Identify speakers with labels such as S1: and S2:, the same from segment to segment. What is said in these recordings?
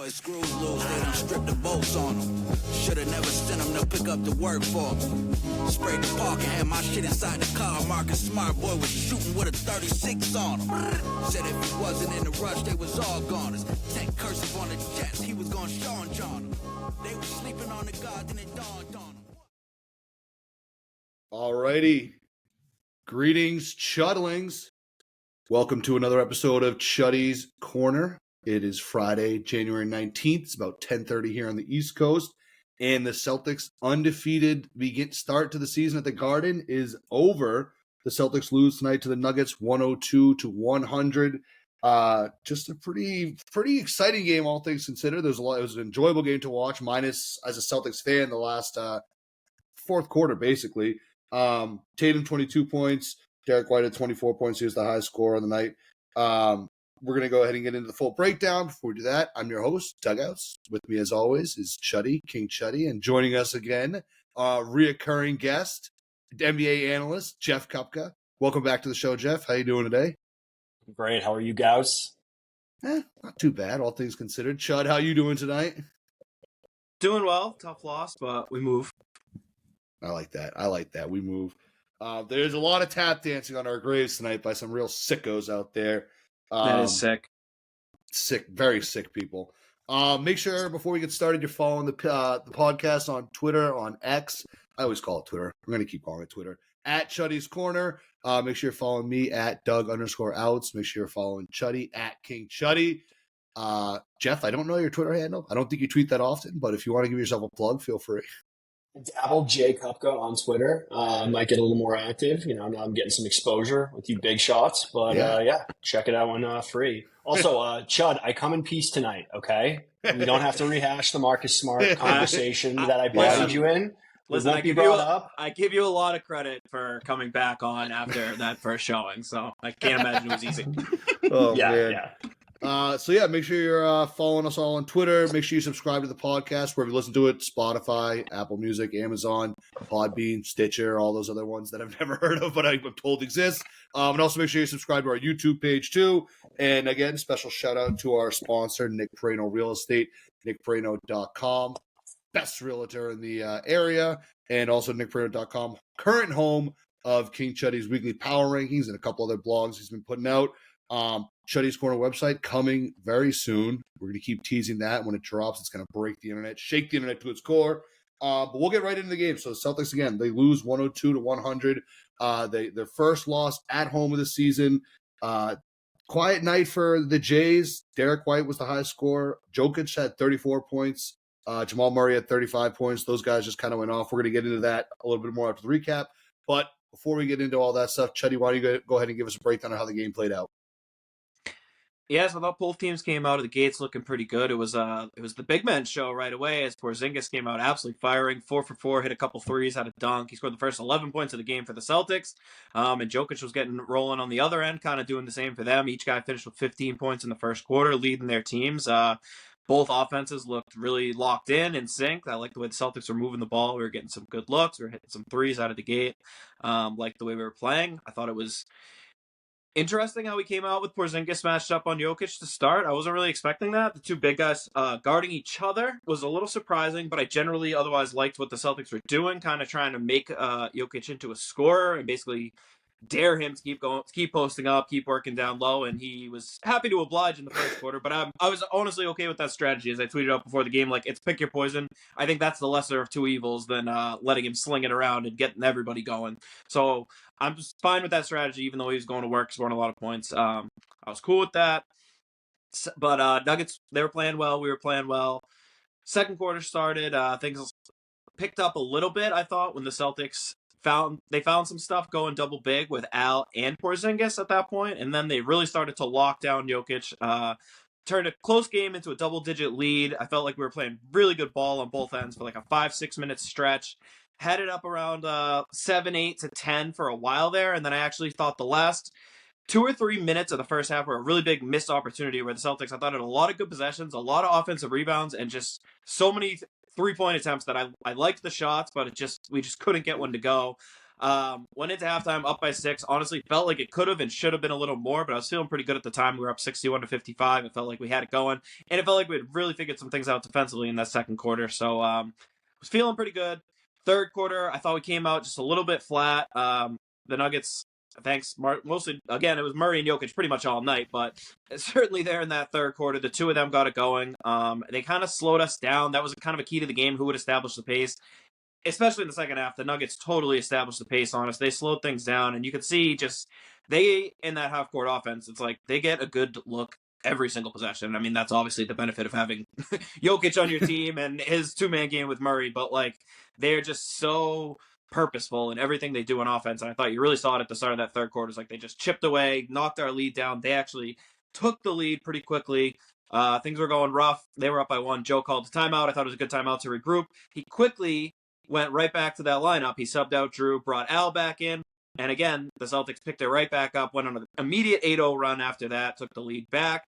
S1: his screws loose, they done stripped the bolts on him. Shoulda never sent him to pick up the work for me. Sprayed the park and had my shit inside the car. Marcus Smart boy was shooting with a 36 on him. Said if he wasn't in the rush, they was all goners. Tank cursive on the chest, he was gonna Sean John him. They was sleeping on the guard, then it dawned on him.
S2: Alrighty. Greetings, Chudlings. Welcome to another episode of Chuddy's Corner. It is Friday, January 19th. It's about 10:30 here on the East Coast. And the Celtics' undefeated start to the season at the Garden is over. The Celtics lose tonight to the Nuggets 102-100. Just a pretty exciting game, all things considered. It was an enjoyable game to watch, minus, as a Celtics fan, the last fourth quarter, basically. Tatum, 22 points. Derrick White at 24 points. He was the highest scorer on the night. We're going to go ahead and get into the full breakdown. Before we do that, I'm your host, Dugouts. With me, as always, is Chuddy, King Chuddy. And joining us again, reoccurring guest, NBA analyst, Jeff Cupka. Welcome back to the show, Jeff. How you doing today?
S3: Great. How are you guys?
S2: Not too bad, all things considered. Chud, how you doing tonight?
S4: Doing well. Tough loss, but we move.
S2: I like that. We move. There's a lot of tap dancing on our graves tonight by some real sickos out there.
S4: That is sick.
S2: Sick, very sick people. Make sure before we get started, you're following the podcast on Twitter, on X. I always call it Twitter. I'm going to keep calling it Twitter. At Chuddy's Corner. Make sure you're following me at Doug_outs. Make sure you're following Chuddy at King Chuddy. Jeff, I don't know your Twitter handle. I don't think you tweet that often, but if you want to give yourself a plug, feel free.
S3: Dabble J Cupka on Twitter. Might get a little more active. Now I'm getting some exposure with you big shots. But yeah, check it out when free. Also, Chud, I come in peace tonight, okay? We don't have to rehash the Marcus Smart conversation that I buried you in.
S4: Listen, I give you a lot of credit for coming back on after that first showing, so I can't imagine it was easy.
S2: Oh, man. Make sure you're following us all on Twitter. Make sure you subscribe to the podcast wherever you listen to it. Spotify, Apple Music, Amazon, Podbean, Stitcher, all those other ones that I've never heard of, but I'm told exist. And also make sure you subscribe to our YouTube page too. And again, special shout out to our sponsor, Nick Prano Real Estate, nickprano.com. Best realtor in the area. And also nickprano.com, current home of King Chuddy's weekly power rankings and a couple other blogs he's been putting out. Chuddy's Corner website coming very soon. We're going to keep teasing that. When it drops, it's going to break the internet, shake the internet to its core. But we'll get right into the game. So the Celtics, again, they lose 102-100. Their first loss at home of the season. Quiet night for the Jays. Derrick White was the highest scorer. Jokic had 34 points. Jamal Murray had 35 points. Those guys just kind of went off. We're going to get into that a little bit more after the recap. But before we get into all that stuff, Chuddy, why don't you go ahead and give us a breakdown of how the game played out?
S4: Yeah, so I thought both teams came out of the gates looking pretty good. It was the big man show right away as Porzingis came out absolutely firing, 4 for 4, hit a couple threes, had a dunk. He scored the first 11 points of the game for the Celtics, and Jokic was getting rolling on the other end, kind of doing the same for them. Each guy finished with 15 points in the first quarter, leading their teams. Both offenses looked really locked in sync. I like the way the Celtics were moving the ball. We were getting some good looks. We were hitting some threes out of the gate. Like the way we were playing. I thought it was interesting how we came out with Porzingis matched up on Jokic to start. I wasn't really expecting that. The two big guys guarding each other was a little surprising, but I generally otherwise liked what the Celtics were doing, kind of trying to make Jokic into a scorer and basically dare him to keep posting up, keep working down low, and he was happy to oblige in the first quarter. But I was honestly okay with that strategy, as I tweeted out before the game. Like, it's pick your poison. I think that's the lesser of two evils than letting him sling it around and getting everybody going. So I'm just fine with that strategy, even though he was going to work, scoring a lot of points. I was cool with that. But Nuggets, they were playing well. We were playing well. Second quarter started. Things picked up a little bit, I thought, when the Celtics found some stuff going double big with Al and Porzingis at that point, and then they really started to lock down Jokic. Turned a close game into a double-digit lead. I felt like we were playing really good ball on both ends for like a 5-6 minute stretch. Had it up around 7, 8 to 10 for a while there, and then I actually thought the last 2 or 3 minutes of the first half were a really big missed opportunity where the Celtics, I thought, had a lot of good possessions, a lot of offensive rebounds, and just so many three-point attempts that I liked the shots, but we just couldn't get one to go. Went into halftime up by 6. Honestly, felt like it could have and should have been a little more, but I was feeling pretty good at the time. We were up 61-55. It felt like we had it going, and it felt like we had really figured some things out defensively in that second quarter. So was feeling pretty good. Third quarter, I thought we came out just a little bit flat. The Nuggets, thanks, mostly, again, it was Murray and Jokic pretty much all night, but certainly there in that third quarter, the two of them got it going. They kind of slowed us down. That was kind of a key to the game, who would establish the pace. Especially in the second half, the Nuggets totally established the pace on us. They slowed things down, and you could see just they, in that half-court offense, it's like they get a good look every single possession. I mean, that's obviously the benefit of having Jokic on your team and his two-man game with Murray, but like they're just so purposeful in everything they do on offense, and I thought you really saw it at the start of that third quarter. It's like they just chipped away, knocked our lead down. They actually took the lead pretty quickly. Things were going rough. They were up by 1. Joe called a timeout. I thought it was a good timeout to regroup. He quickly went right back to that lineup. He subbed out Drew, brought Al back in, and again, the Celtics picked it right back up, went on an immediate 8-0 run after that, took the lead back,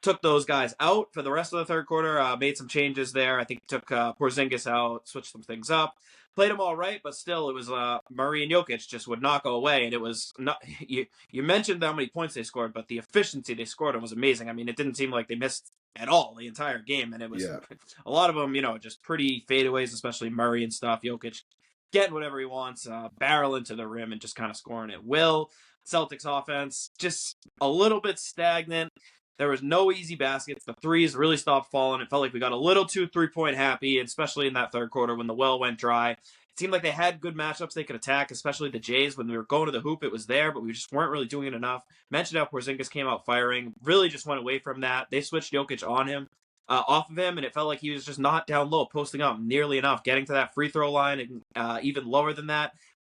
S4: took those guys out for the rest of the third quarter, made some changes there. I think took Porzingis out, switched some things up, played them all right, but still it was Murray and Jokic just would not go away, and it was not. You mentioned how many points they scored, but the efficiency they scored on was amazing. I mean, it didn't seem like they missed at all the entire game, and it was a lot of them, just pretty fadeaways, especially Murray and stuff. Jokic getting whatever he wants, barrel into the rim and just kind of scoring at will. Celtics offense just a little bit stagnant. There was no easy baskets. The threes really stopped falling. It felt like we got a little too 3-point happy, especially in that third quarter when the well went dry. It seemed like they had good matchups they could attack, especially the Jays. When we were going to the hoop, it was there, but we just weren't really doing it enough. Mentioned how Porzingis came out firing. Really just went away from that. They switched Jokic on him, off of him, and it felt like he was just not down low, posting up nearly enough, getting to that free throw line, and even lower than that.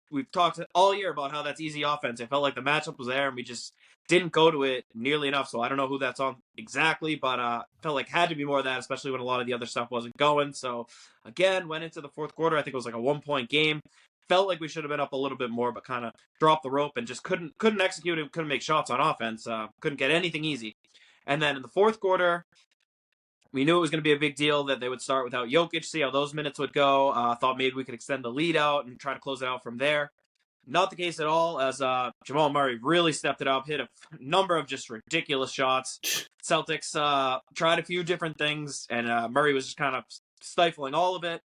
S4: We've talked all year about how that's easy offense. It felt like the matchup was there, and we just didn't go to it nearly enough. So I don't know who that's on exactly, but felt like had to be more of that, especially when a lot of the other stuff wasn't going. So again, went into the fourth quarter. I think it was like a 1-point game. Felt like we should have been up a little bit more, but kind of dropped the rope and just couldn't execute and couldn't make shots on offense. Couldn't get anything easy. And then in the fourth quarter, we knew it was going to be a big deal that they would start without Jokic, see how those minutes would go. Thought maybe we could extend the lead out and try to close it out from there. Not the case at all, as Jamal Murray really stepped it up, hit a number of just ridiculous shots. Celtics tried a few different things, and Murray was just kind of stifling all of it.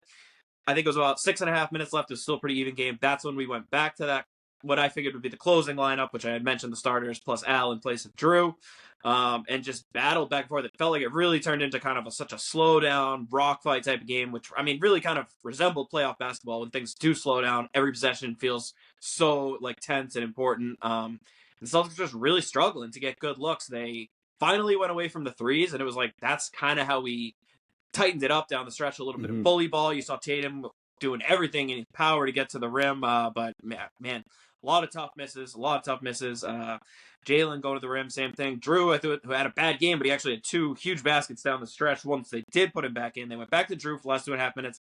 S4: I think it was about 6.5 minutes left. It was still a pretty even game. That's when we went back to that, what I figured would be the closing lineup, which I had mentioned the starters, plus Al in place of Drew, and just battled back and forth. It felt like it really turned into kind of such a slow down, rock fight type of game, which, I mean, really kind of resembled playoff basketball. When things do slow down, every possession feels so like tense and important. The Celtics just really struggling to get good looks. They finally went away from the threes, and it was like that's kind of how we tightened it up down the stretch. A little bit of bully ball. You saw Tatum doing everything in his power to get to the rim, but man, a lot of tough misses. Jalen going to the rim, same thing. Drew, I thought, who had a bad game, but he actually had 2 huge baskets down the stretch. Once they did put him back in, they went back to Drew for the last 2.5 minutes.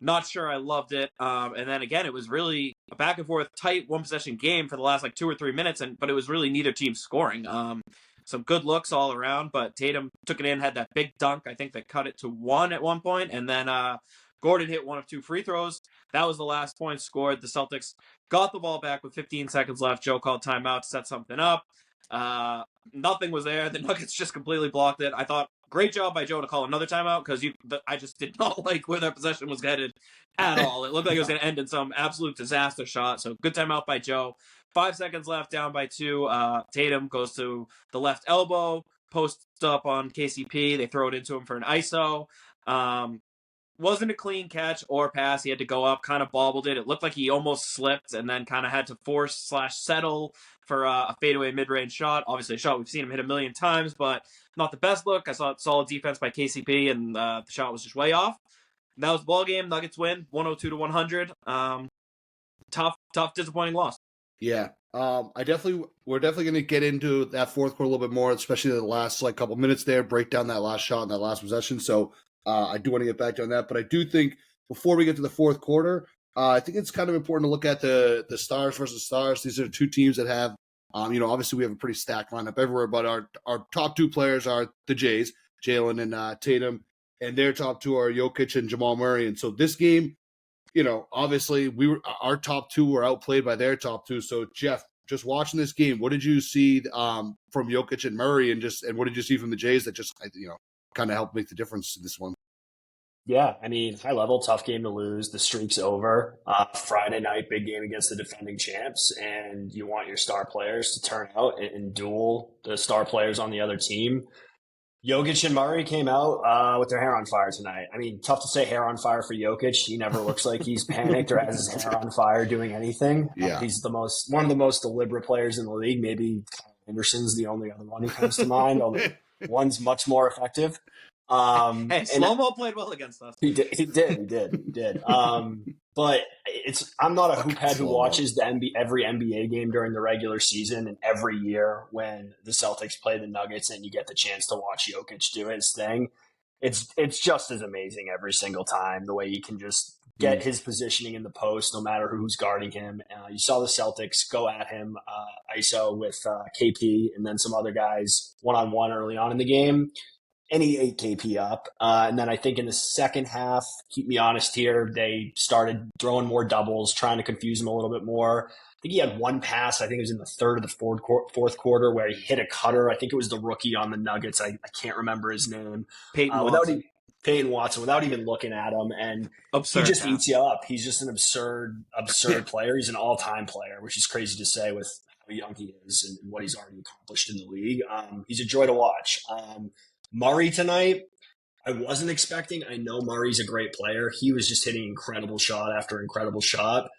S4: Not sure I loved it. And then again, it was really a back and forth, tight 1-possession game for the last like 2 or 3 minutes, but it was really neither team scoring. Some good looks all around, but Tatum took it in, had that big dunk, I think, that cut it to 1 at one point, and then Gordon hit 1 of 2 free throws. That was the last point scored. The Celtics got the ball back with 15 seconds left. Joe called timeout to set something up. Nothing was there. The Nuggets just completely blocked it. I thought, great job by Joe to call another timeout, because I just did not like where their possession was headed at all. It looked like it was going to end in some absolute disaster shot. So good timeout by Joe. 5 seconds left, down by 2. Tatum goes to the left elbow, posts up on KCP. They throw it into him for an ISO. Wasn't a clean catch or pass. He had to go up, kind of bobbled it. It looked like he almost slipped and then kind of had to force/settle for a fadeaway mid-range shot. Obviously a shot we've seen him hit a million times, but not the best look. I saw solid defense by KCP, and the shot was just way off. And that was the ball game. Nuggets win 102-100. Tough, disappointing loss.
S2: Yeah. We're definitely going to get into that fourth quarter a little bit more, especially the last couple minutes there, break down that last shot and that last possession. So I do want to get back on that, but I do think before we get to the fourth quarter, I think it's kind of important to look at the stars versus stars. These are 2 teams that have, obviously we have a pretty stacked lineup everywhere, but our top 2 players are the Jays, Jalen and Tatum, and their top 2 are Jokic and Jamal Murray. And so this game, obviously our top two were outplayed by their top two. So Jeff, just watching this game, what did you see from Jokic and Murray, and what did you see from the Jays that just kind of helped make the difference in this one?
S3: Yeah, I mean, high level, tough game to lose. The streak's over. Friday night, big game against the defending champs, and you want your star players to turn out and duel the star players on the other team. Jokic and Murray came out with their hair on fire tonight. I mean, tough to say hair on fire for Jokic. He never looks like he's panicked or has his hair on fire doing anything.
S2: Yeah.
S3: He's one of the most deliberate players in the league. Maybe Anderson's the only other one who comes to mind, although one's much more effective.
S4: Hey, Slow-Mo played well against us.
S3: He did. But I'm not a hoop head who watches every NBA game during the regular season, and every year when the Celtics play the Nuggets and you get the chance to watch Jokic do his thing, it's just as amazing every single time, the way he can just get his positioning in the post no matter who's guarding him. You saw the Celtics go at him ISO with KP and then some other guys one-on-one early on in the game. And he ate KP up. And then I think in the second half, keep me honest here, they started throwing more doubles, trying to confuse him a little bit more. I think he had one pass, I think it was in the third or the fourth quarter, where he hit a cutter. I think it was the rookie on the Nuggets. I can't remember his name.
S4: Peyton Watson.
S3: Without even looking at him. And
S4: absurd,
S3: he just eats you up. He's just an absurd player. He's an all-time player, which is crazy to say with how young he is and what he's already accomplished in the league. He's a joy to watch. Murray tonight, I wasn't expecting. I know Murray's a great player. He was just hitting incredible shot after incredible shot.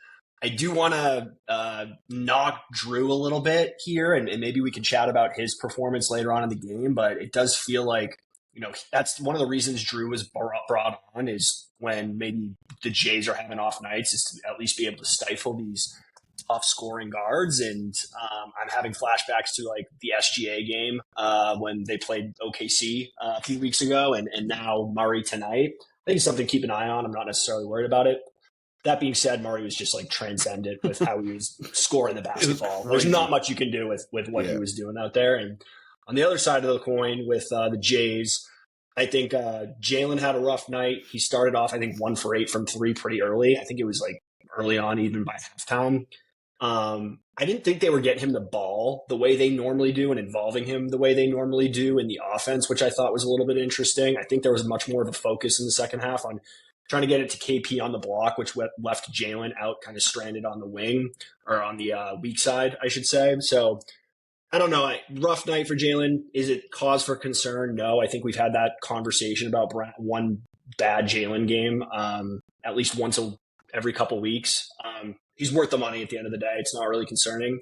S3: I do want to knock Drew a little bit here, and maybe we can chat about his performance later on in the game, but it does feel like, that's one of the reasons Drew was brought on, is when maybe the Jays are having off nights, is to at least be able to stifle these tough scoring guards. And I'm having flashbacks to like the SGA game when they played OKC a few weeks ago, and now Murray tonight. I think it's something to keep an eye on. I'm not necessarily worried about it. That being said, Murray was just like transcendent with how he was scoring the basketball. There's not much you can do with what he was doing out there. And on the other side of the coin with the Jays, I think Jaylen had a rough night. He started off, I think, 1 for 8 from 3 pretty early. I think it was like early on, even by halftime. I didn't think they were getting him the ball the way they normally do and involving him the way they normally do in the offense, which I thought was a little bit interesting. I think there was much more of a focus in the second half on trying to get it to KP on the block, which left Jaylen out kind of stranded on the wing, or on the weak side, I should say. So I don't know. Rough night for Jaylen. Is it cause for concern? No. I think we've had that conversation about one bad Jaylen game at least once every couple weeks. He's worth the money at the end of the day. It's not really concerning.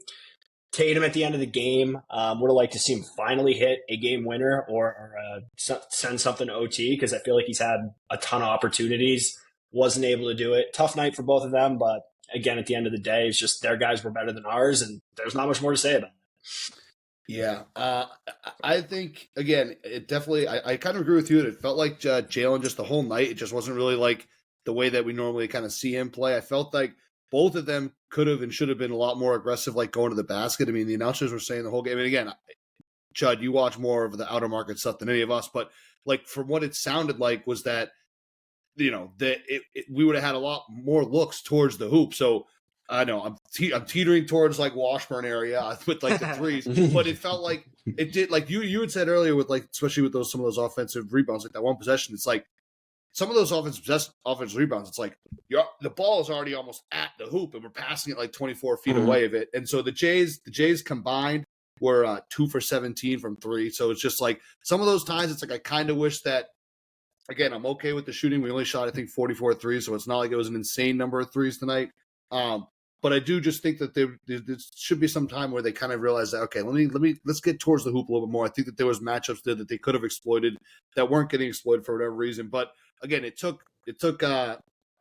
S3: Tatum at the end of the game, would have liked to see him finally hit a game winner or send something to OT, because I feel like he's had a ton of opportunities, wasn't able to do it. Tough night for both of them, but again, at the end of the day, it's just their guys were better than ours, and there's not much more to say about it.
S2: Yeah, I think, again, it definitely, I kind of agree with you. It felt like Jaylen just the whole night, it just wasn't really like the way that we normally kind of see him play. I felt like both of them could have and should have been a lot more aggressive, like going to the basket. I mean, the announcers were saying the whole game. I mean, again, Chud, you watch more of the outer market stuff than any of us, but like from what it sounded like was that, we would have had a lot more looks towards the hoop. So I know I'm teetering towards like Washburn area with like the threes, but it felt like it did, like you had said earlier, with like, especially with some of those offensive rebounds, like that one possession, it's like some of those offensive rebounds, it's like the ball is already almost at the hoop and we're passing it like 24 feet away of it. And so the Jays combined were 2 for 17 from 3. So it's just like some of those times, it's like I kind of wish that, again, I'm okay with the shooting. We only shot, I think, 44 threes, so it's not like it was an insane number of threes tonight. But I do just think that there should be some time where they kind of realize that, okay, let's get towards the hoop a little bit more. I think that there was matchups there that they could have exploited that weren't getting exploited for whatever reason. But again, it took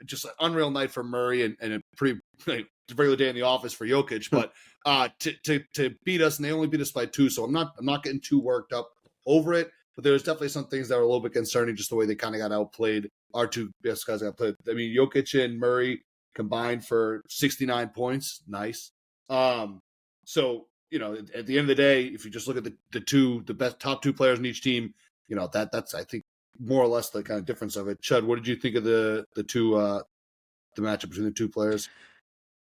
S2: just an unreal night for Murray and a pretty regular day in the office for Jokic, but to beat us, and they only beat us by 2. So I'm not getting too worked up over it. But there's definitely some things that are a little bit concerning, just the way they kind of got outplayed. Our two best guys got played. I mean, Jokic and Murray combined for 69 points. Nice. So, at the end of the day, if you just look at the best top 2 players in each team, that's, I think, more or less the kind of difference of it. Chud, what did you think of the the matchup between the two players.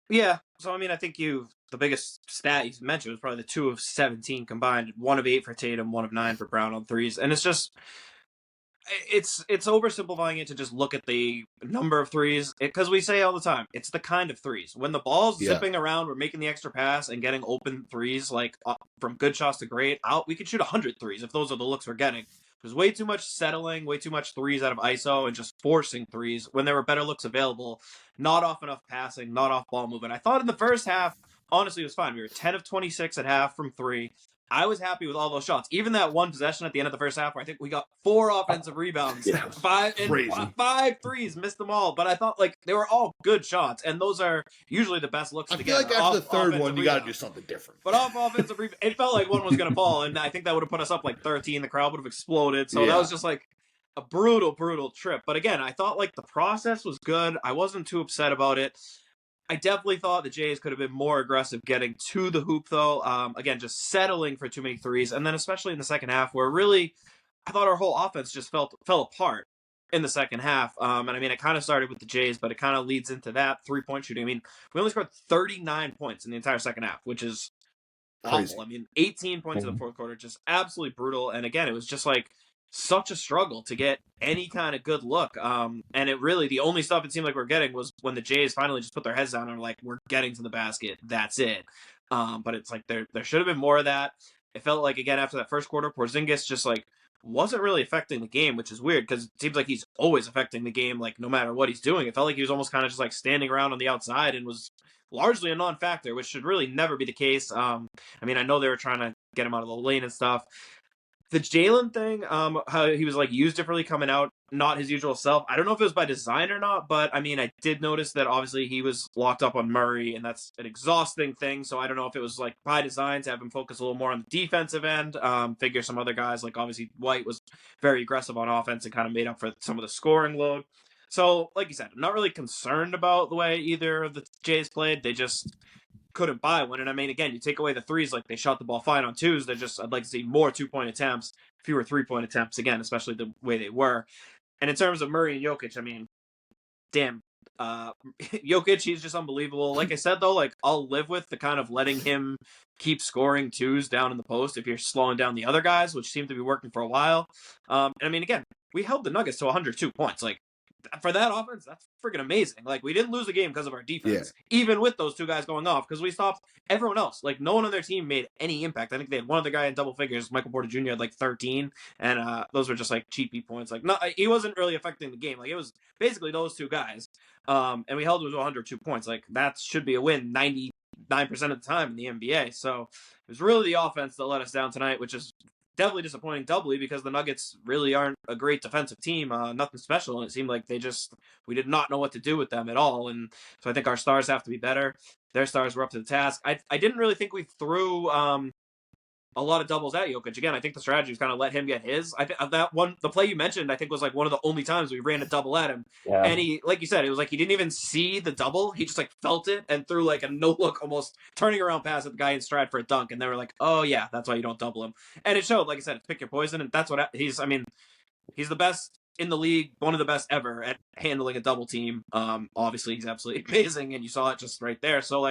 S4: Yeah. So, I mean, I think the biggest stat you mentioned was probably the 2 of 17 combined, 1 of 8 for Tatum, 1 of 9 for Brown on threes. And it's just, it's oversimplifying it to just look at the number of threes, because we say all the time, it's the kind of threes. When the ball's zipping around, we're making the extra pass and getting open threes, like from good shots to great. We could shoot 100 threes if those are the looks we're getting. There's way too much settling, way too much threes out of ISO and just forcing threes when there were better looks available. Not off enough passing, not off ball movement. I thought in the first half, honestly, it was fine. We were 10 of 26 at half from 3. I was happy with all those shots. Even that one possession at the end of the first half where I think we got 4 offensive rebounds, 5 threes, missed them all. But I thought they were all good shots, and those are usually the best looks.
S2: I feel like after the third one, you got to do something different.
S4: But off offensive rebound, it felt like one was going to fall, and I think that would have put us up 13. The crowd would have exploded. So that was just a brutal, brutal trip. But again, I thought the process was good. I wasn't too upset about it. I definitely thought the Jays could have been more aggressive getting to the hoop, though. Again, just settling for too many threes. And then especially in the second half, where really I thought our whole offense just fell apart in the second half. And I mean, it kind of started with the Jays, but it kind of leads into that 3-point shooting. I mean, we only scored 39 points in the entire second half, which is
S2: crazy.
S4: Awful. I mean, 18 points in the fourth quarter, just absolutely brutal. And again, it was just such a struggle to get any kind of good look. And it really, the only stuff it seemed like we're getting was when the Jays finally just put their heads down and were we're getting to the basket. That's it. But it's there should have been more of that. It felt like, again, after that first quarter, Porzingis just wasn't really affecting the game, which is weird because it seems like he's always affecting the game, no matter what he's doing. It felt like he was almost kind of just standing around on the outside and was largely a non-factor, which should really never be the case. I mean, I know they were trying to get him out of the lane and stuff. The Jalen thing, how he was used differently coming out, not his usual self. I don't know if it was by design or not, but I mean, I did notice that obviously he was locked up on Murray, and that's an exhausting thing. So I don't know if it was by design to have him focus a little more on the defensive end. Figure some other guys, obviously White was very aggressive on offense and kind of made up for some of the scoring load. So, like you said, I'm not really concerned about the way either of the Jays played. They just couldn't buy one. And I mean, again, you take away the threes, they shot the ball fine on twos. I'd like to see more 2-point attempts, fewer 3-point attempts, again, especially the way they were. And in terms of Murray and Jokic, I mean, damn, Jokic, he's just unbelievable. Like I said, though, I'll live with the kind of letting him keep scoring twos down in the post if you're slowing down the other guys, which seemed to be working for a while. And I mean, again, we held the Nuggets to 102 points. For that offense, that's freaking amazing. We didn't lose the game because of our defense, even with those two guys going off, because we stopped everyone else. No one on their team made any impact. I think they had one other guy in double figures. Michael Porter Jr. had 13, and those were just cheapy points. No, he wasn't really affecting the game. It was basically those two guys, and we held him to 102 points. That should be a win 99% of the time in the NBA. So it was really the offense that let us down tonight, which is definitely disappointing doubly because the Nuggets really aren't a great defensive team, nothing special, and it seemed like we did not know what to do with them at all, and so I think our stars have to be better. Their stars were up to the task. I didn't really think we threw a lot of doubles at Jokic. Again, I think the strategy was kind of let him get his. I think the play you mentioned, I think was one of the only times we ran a double at him. Yeah. And he, like you said, it was he didn't even see the double. He just felt it and threw a no look, almost turning around pass at the guy in stride for a dunk. And they were oh yeah, that's why you don't double him. And it showed, like I said, pick your poison. And that's what he's the best in the league, one of the best ever at handling a double team. Obviously he's absolutely amazing. And you saw it just right there. So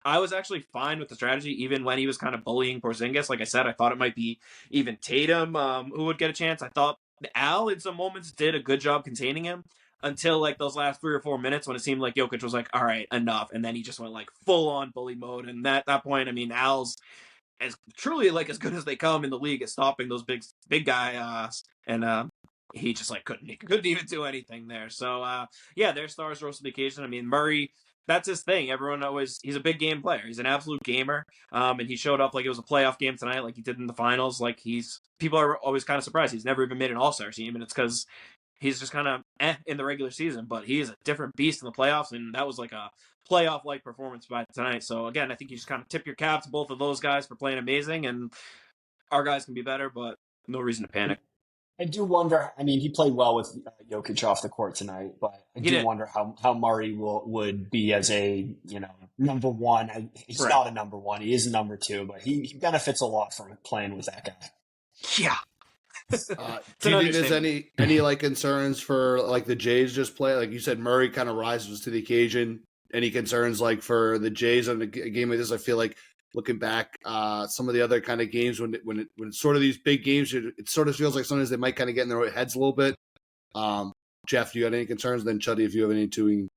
S4: I was actually fine with the strategy, even when he was kind of bullying Porzingis. Like I said, I thought it might be even Tatum who would get a chance. I thought Al, in some moments, did a good job containing him until those last 3 or 4 minutes when it seemed like Jokic was all right, enough. And then he just went full-on bully mode. And at that point, I mean, Al's as truly as good as they come in the league at stopping those big guys. And he just couldn't even do anything there. So, yeah, their stars rose to the occasion. I mean, Murray, that's his thing. He's a big game player. He's an absolute gamer. And he showed up it was a playoff game tonight, like he did in the finals. People are always kind of surprised. He's never even made an all-star team, and it's because he's just kind of in the regular season, but he is a different beast in the playoffs, and that was a playoff-like performance by tonight. So again, I think you just kind of tip your cap to both of those guys for playing amazing, and our guys can be better, but no reason to panic.
S3: I do wonder. I mean, he played well with Jokic off the court tonight, but I do wonder how Murray would be as a number one. He's not a number one; he is a number two, but he benefits a lot from playing with that guy.
S4: Yeah,
S2: Do you think there's any like concerns for like the Jays just play? Like you said, Murray kind of rises to the occasion. Any concerns like for the Jays on a game like this? I feel like looking back, some of the other kind of games when it's sort of these big games, it sort of feels like sometimes they might kind of get in their heads a little bit. Jeff, do you have any concerns? Then Chuddy, if you have any too.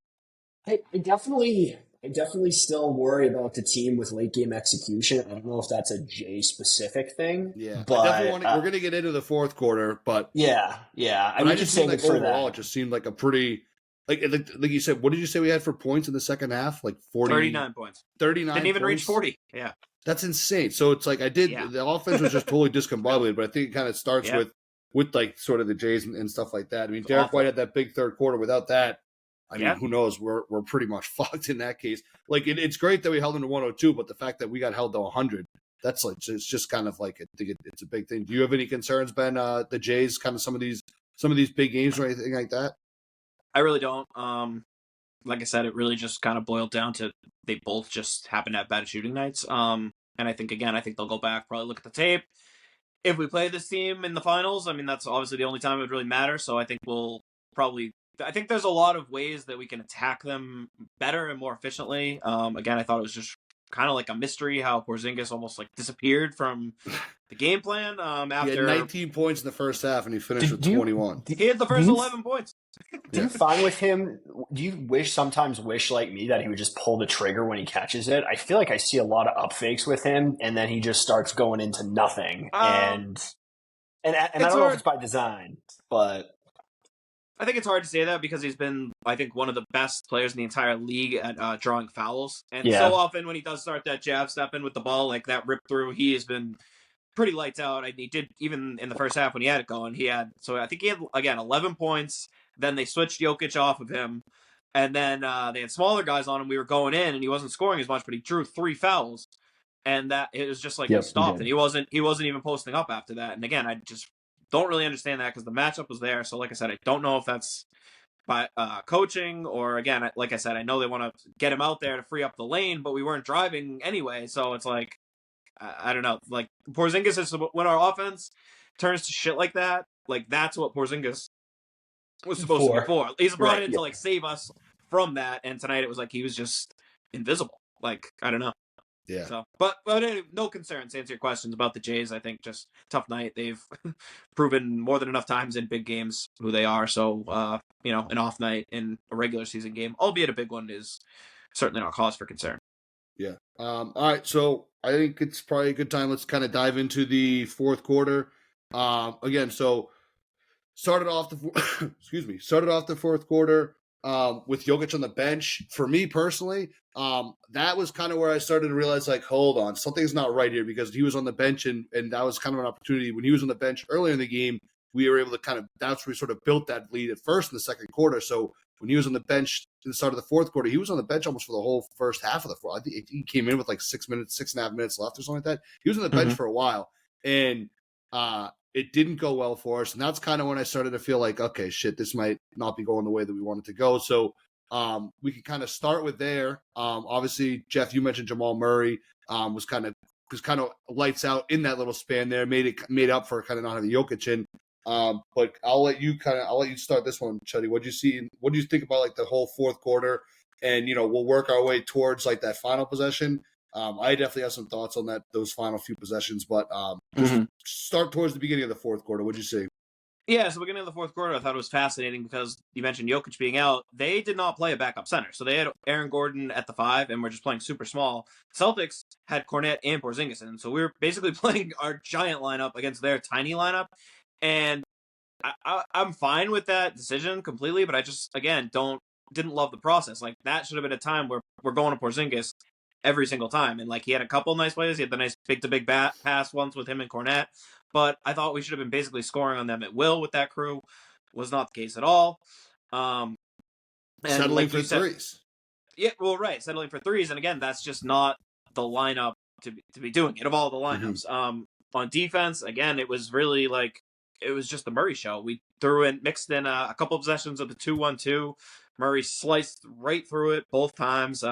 S3: I definitely still worry about the team with late game execution. I don't know if that's a Jay specific thing.
S2: Yeah,
S3: but
S2: I definitely we're going to get into the fourth quarter, but
S3: yeah. I
S2: just think like overall, it just seemed like a pretty like you said. What did you say we had for points in the second half? Like
S4: 39 points.
S2: 39.
S4: Didn't even
S2: points?
S4: reach 40. Yeah,
S2: that's insane. So it's like the offense was just totally discombobulated, but I think it kind of starts with like sort of the Jays and stuff like that. I mean, Derrick White had that big third quarter. Without that, I mean, who knows? We're pretty much fucked in that case. Like it's great that we held them to 102, but the fact that we got held to 100, that's like it's just kind of like I think it's a big thing. Do you have any concerns, Ben? The Jays, kind of some of these big games or anything like that?
S4: I really don't. Like I said, it really just kind of boiled down to they both just happen to have bad shooting nights. And I think they'll go back, probably look at the tape. If we play this team in the finals, I mean, that's obviously the only time it would really matter. So I think I think there's a lot of ways that we can attack them better and more efficiently. Again, I thought it was just kind of like a mystery how Porzingis almost like disappeared from the game plan. After
S2: he had 19 points in the first half and he finished with 21.
S4: He had the first 11 points.
S3: Do you find with him? Do you sometimes wish like me that he would just pull the trigger when he catches it? I feel like I see a lot of up fakes with him, and then he just starts going into nothing. And I don't know if it's by design, but
S4: I think it's hard to say that because he's been, I think, one of the best players in the entire league at drawing fouls. And so often when he does start that jab step in with the ball, like that rip through, he has been pretty lights out. He did, even in the first half when he had it going, I think he had, again, 11 points. Then they switched Jokic off of him. And then they had smaller guys on him. We were going in and he wasn't scoring as much, but he drew 3 fouls. And that it was just like he stopped. And he wasn't even posting up after that. And again, I just don't really understand that because the matchup was there. So like I said, I don't know if that's by coaching or, again, like I said, I know they want to get him out there to free up the lane, but we weren't driving anyway. So it's like, I don't know. Like Porzingis is when our offense turns to shit like that. Like that's what Porzingis was supposed to be for. He's brought in to like save us from that. And tonight it was like he was just invisible. Like I don't know.
S2: Yeah.
S4: So, but anyway, no concerns to answer your questions about the Jays. I think just tough night. They've proven more than enough times in big games who they are. So, an off night in a regular season game, albeit a big one, is certainly not cause for concern.
S2: Yeah. All right. So I think it's probably a good time. Let's kind of dive into the fourth quarter. Again, so started off the fourth quarter with Jokic on the bench. For me personally, that was kind of where I started to realize, like, hold on, something's not right here, because he was on the bench, and that was kind of an opportunity. When he was on the bench earlier in the game, we were able to that's where we sort of built that lead at first in the second quarter. So when he was on the bench at the start of the fourth quarter, he was on the bench almost for the whole first half of the fourth. I think he came in with like 6.5 minutes left or something like that. He was on the bench for a while, and it didn't go well for us. And that's kind of when I started to feel like, okay, shit, this might not be going the way that we want it to go. So we can kind of start with there. Obviously, Jeff, you mentioned Jamal Murray was kind of lights out in that little span there, made up for kind of not having Jokic in. But I'll let you start this one, Chuddy. What do you see? What do you think about like the whole fourth quarter? And we'll work our way towards like that final possession. I definitely have some thoughts on those final few possessions, but start towards the beginning of the fourth quarter. What'd you see?
S4: Yeah, so beginning of the fourth quarter, I thought it was fascinating because you mentioned Jokic being out. They did not play a backup center. So they had Aaron Gordon at the 5, and we're just playing super small. Celtics had Kornet and Porzingis in, so we were basically playing our giant lineup against their tiny lineup. And I'm fine with that decision completely, but I just, again, didn't love the process. Like, that should have been a time where we're going to Porzingis every single time. And, like, he had a couple nice plays. He had the nice big-to-big pass once with him and Kornet. But I thought we should have been basically scoring on them at will with that crew. Was not the case at all.
S2: Settling for threes.
S4: Yeah, well, right. Settling for threes. And, again, that's just not the lineup to be doing it, of all the lineups. On defense, again, it was really, like, it was just the Murray show. We mixed in a couple of possessions of the 2-1-2. Murray sliced right through it both times.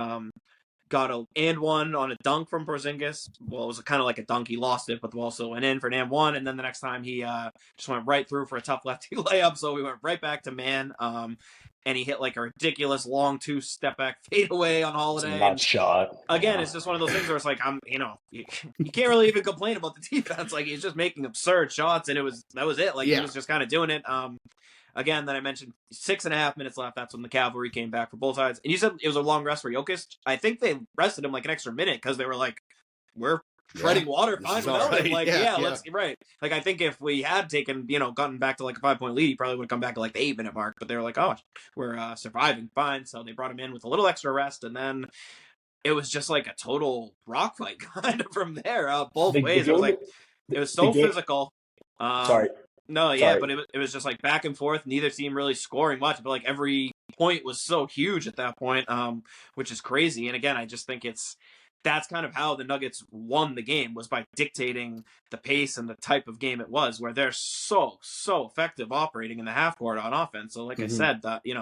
S4: got a and one on a dunk from Porzingis. Well, it was kind of like a dunk. He lost it, but also went in for an and one. And then the next time he just went right through for a tough lefty layup. So we went right back to man. And he hit like a ridiculous long 2-step back fadeaway on Holiday.
S3: That shot.
S4: Again, it's just one of those things where it's like, you can't really even complain about the defense. Like, he's just making absurd shots, and that was it. Like, he was just kind of doing it. Again, then I mentioned 6.5 minutes left. That's when the cavalry came back for both sides. And you said it was a long rest for Jokic. I think they rested him like an extra minute because they were like, we're treading water fine without him. Like, let's right. Like, I think if we had gotten back to like a 5-point lead, he probably would have come back to like the 8-minute mark. But they were like, oh, we're surviving fine. So they brought him in with a little extra rest, and then it was just like a total rock fight kind of from there. Both ways. It was so physical.
S3: Sorry.
S4: No, yeah, but it was just like back and forth. Neither team really scoring much, but like every point was so huge at that point, which is crazy. And again, I just think that's kind of how the Nuggets won the game, was by dictating the pace and the type of game it was, where they're so effective operating in the half court on offense. So like I said, in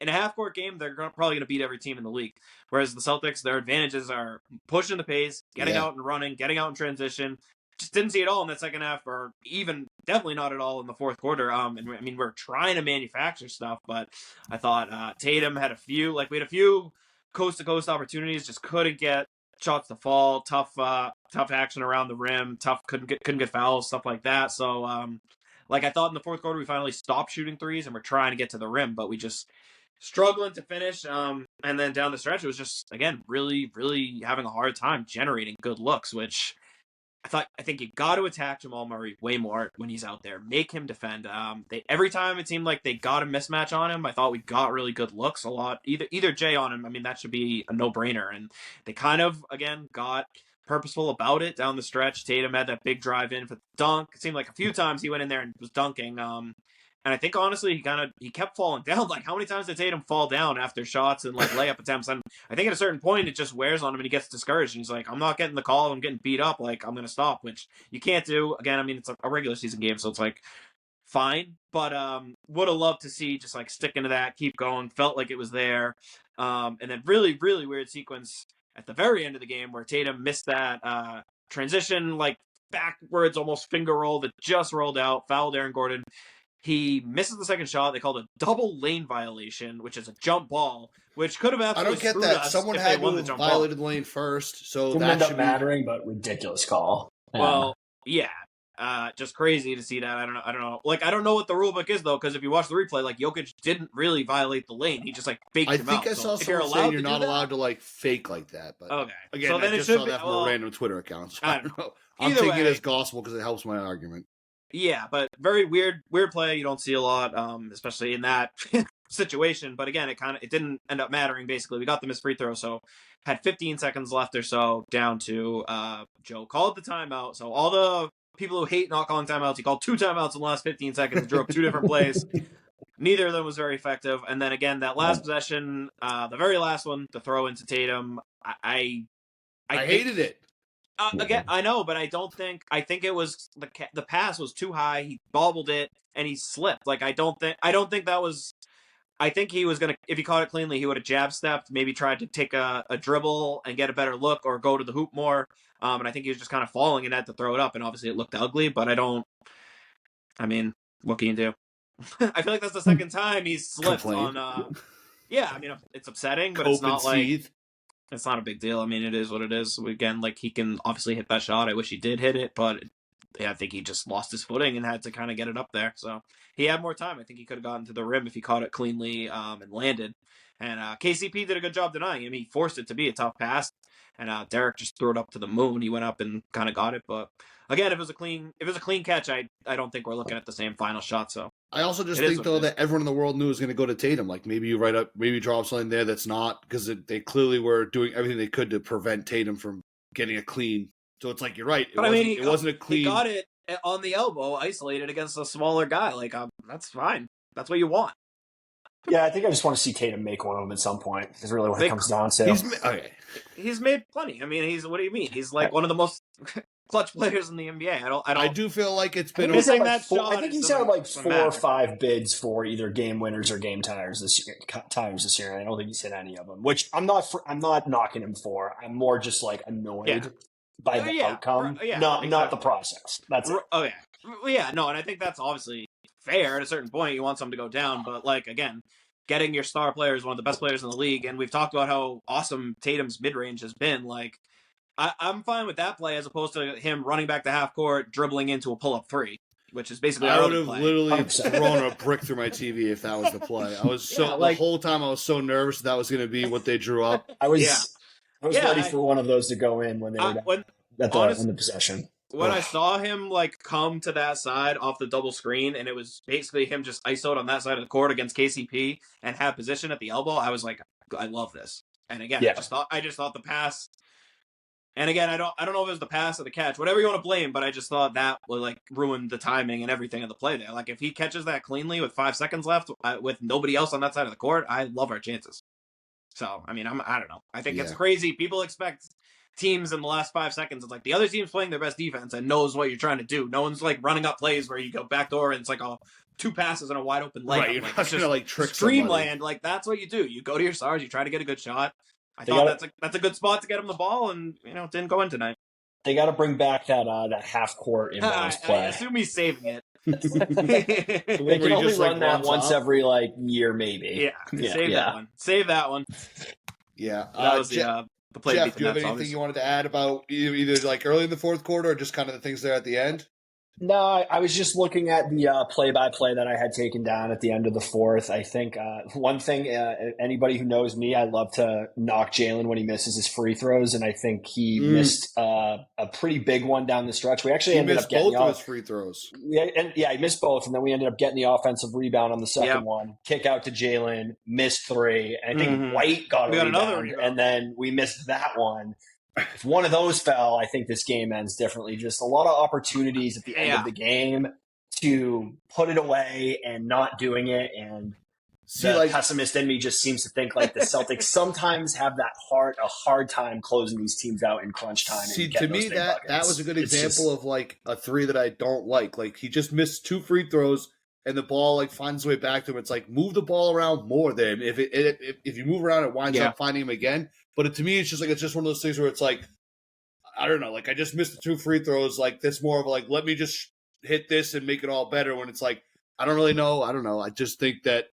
S4: a half court game, they're probably going to beat every team in the league. Whereas the Celtics, their advantages are pushing the pace, getting out and running, getting out in transition. Just didn't see it all in that second half, or even definitely not at all in the fourth quarter. And I mean, we're trying to manufacture stuff, but I thought Tatum had we had a few coast to coast opportunities, just couldn't get shots to fall, tough action around the rim, couldn't get fouls, stuff like that. So I thought in the fourth quarter we finally stopped shooting threes and we're trying to get to the rim, but we just struggling to finish. And then down the stretch, it was just, again, really, really having a hard time generating good looks, which I think you got to attack Jamal Murray way more when he's out there. Make him defend. Every time it seemed like they got a mismatch on him, I thought we got really good looks a lot. Either Jay on him, I mean, that should be a no-brainer. And they kind of, again, got purposeful about it down the stretch. Tatum had that big drive in for the dunk. It seemed like a few times he went in there and was dunking. And I think, honestly, he kept falling down. Like, how many times did Tatum fall down after shots and, like, layup attempts? And I think at a certain point, it just wears on him and he gets discouraged. And he's like, I'm not getting the call. I'm getting beat up. Like, I'm going to stop, which you can't do. Again, I mean, it's a regular season game, so it's, like, fine. But would have loved to see just, like, sticking to that, keep going. Felt like it was there. And then really, really weird sequence at the very end of the game where Tatum missed that transition, like, backwards, almost finger roll that just rolled out, fouled Aaron Gordon. He misses the second shot. They called a double lane violation, which is a jump ball, which could have absolutely screwed us. I don't get that.
S2: Someone had to violated the lane first, so
S3: didn't end up mattering, but ridiculous call.
S4: Well, yeah, just crazy to see that. I don't know. Like, I don't know what the rule book is though, because if you watch the replay, like Jokic didn't really violate the lane. He just like faked him out.
S2: I think I saw someone saying you're not allowed to like fake like that. But
S4: okay,
S2: again,
S4: so then
S2: I just saw that from a random Twitter account. So I don't know. I'm taking it as gospel because it helps my argument.
S4: Yeah, but very weird play. You don't see a lot, especially in that situation. But again, it didn't end up mattering. Basically, we got the missed free throw, so had 15 seconds left or so down to Joe called the timeout. So all the people who hate not calling timeouts, he called 2 timeouts in the last 15 seconds, drew up 2 different plays. Neither of them was very effective. And then again, that last possession, the very last one, the throw into Tatum, I
S2: hated it.
S4: Again, I know, but I think it was the pass was too high. He bobbled it and he slipped. Like, I don't think that was, I think he was going to, if he caught it cleanly, he would have jab stepped, maybe tried to take a dribble and get a better look or go to the hoop more. And I think he was just kind of falling and had to throw it up. And obviously it looked ugly, but I mean, what can you do? I feel like that's the second time he's slipped on, yeah, I mean, it's upsetting, but it's not like, it's not a big deal. I mean, it is what it is. Again, like, he can obviously hit that shot. I wish he did hit it, but I think he just lost his footing and had to kind of get it up there. So he had more time. I think he could have gotten to the rim if he caught it cleanly and landed. And KCP did a good job denying him. He forced it to be a tough pass, and Derrick just threw it up to the moon. He went up and kind of got it. But again, if it was a clean catch, I don't think we're looking at the same final shot. So
S2: I also just think though that everyone in the world knew it was going to go to Tatum. Like, maybe you drop something there that's not, because they clearly were doing everything they could to prevent Tatum from getting a clean. So it's like, you're right. It wasn't a clean.
S4: He got it on the elbow, isolated against a smaller guy. Like, that's fine. That's what you want.
S3: Yeah, I think I just want to see Tatum make one of them at some point. Is really what it comes down to.
S4: He's made plenty. I mean, what do you mean? He's like one of the most clutch players in the NBA.
S2: I do feel like it's been
S4: missing
S3: like
S4: that shot.
S3: I think he's had like 4 or 5 bids for either game winners or game times this year. And I don't think he's hit any of them. Which I'm not knocking him for. I'm more just like annoyed by the outcome, not the process. That's it.
S4: Oh yeah, yeah. No, and I think that's obviously fair at a certain point. You want something to go down, but like again, getting your star player is one of the best players in the league, and we've talked about how awesome Tatum's mid range has been. Like. I'm fine with that play as opposed to him running back to half court, dribbling into a pull-up 3, which is basically
S2: I would have
S4: play.
S2: literally thrown a brick through my TV if that was the play. I was the whole time I was so nervous that was going to be what they drew up.
S3: I was ready for one of those to go in when they were in the possession.
S4: When I saw him like come to that side off the double screen, and it was basically him just ISO'd on that side of the court against KCP and have position at the elbow, I was like, I love this. And again, I just thought the pass. And again, I don't know if it was the pass or the catch, whatever you want to blame, but I just thought that would like ruin the timing and everything of the play there. Like if he catches that cleanly with 5 seconds left, with nobody else on that side of the court, I love our chances. So I mean, I don't know. I think it's crazy. People expect teams in the last 5 seconds. It's like the other team's playing their best defense and knows what you're trying to do. No one's like running up plays where you go backdoor and it's like 2 passes and a wide open layup.
S2: Right, you're
S4: like,
S2: not
S4: just
S2: like trick
S4: streamland. Like that's what you do. You go to your stars. You try to get a good shot. I thought that's a good spot to get him the ball, and it didn't go in tonight.
S3: They got to bring back that half court inbounds play.
S4: I assume he's saving it.
S3: They can only run that once every year, maybe.
S4: Yeah, Save that one.
S2: Yeah,
S4: that was the play.
S2: Jeff, do you have anything you wanted to add about either like early in the fourth quarter or just kind of the things there at the end?
S3: No, I was just looking at the play-by-play that I had taken down at the end of the fourth. I think one thing, anybody who knows me, I love to knock Jaylen when he misses his free throws, and I think he missed a pretty big one down the stretch. We actually ended up getting
S2: both of his free throws.
S3: He missed both, and then we ended up getting the offensive rebound on the second one. Kick out to Jaylen, missed 3, and I think White got another rebound, and then we missed that one. If one of those fell, I think this game ends differently. Just a lot of opportunities at the end of the game to put it away and not doing it. And the pessimist in me just seems to think like the Celtics sometimes have a hard time closing these teams out in crunch time.
S2: See, to me, that was a good example of like a 3 that I don't like. Like he just missed 2 free throws and the ball like finds its way back to him. It's like move the ball around more there. If you move around, it winds up finding him again. But to me, it's just one of those things where it's like, I don't know, like I just missed the 2 free throws. Like that's more of like, let me just hit this and make it all better. When it's like, I don't really know. I don't know. I just think that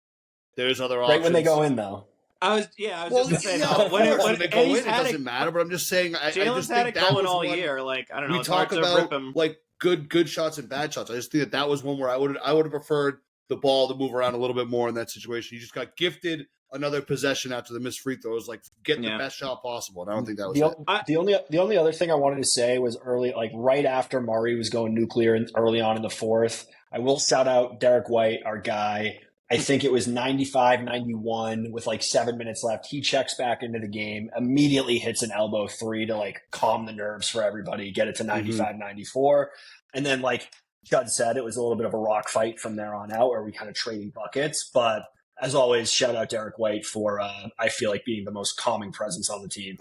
S2: there's other options.
S3: Right when they go in, though.
S4: I was just going to say, when
S2: they go in, it doesn't matter. But I'm just saying, I just
S4: had
S2: think
S4: it
S2: that
S4: going
S2: was
S4: all
S2: one,
S4: year. Like I don't know.
S2: We talk about like good shots and bad shots. I just think that was one where I would have preferred the ball to move around a little bit more in that situation. You just got gifted another possession after the missed free throws, like get the best shot possible. And I don't think that was
S3: the only other thing I wanted to say was early, like right after Murray was going nuclear and early on in the fourth. I will shout out Derrick White, our guy. I think it was 95-91 with like 7 minutes left. He checks back into the game, immediately hits an elbow 3 to like calm the nerves for everybody, get it to 95-94. And then like Chud said, it was a little bit of a rock fight from there on out where we kind of trading buckets. But as always, shout out Derrick White for, I feel like, being the most calming presence on the team.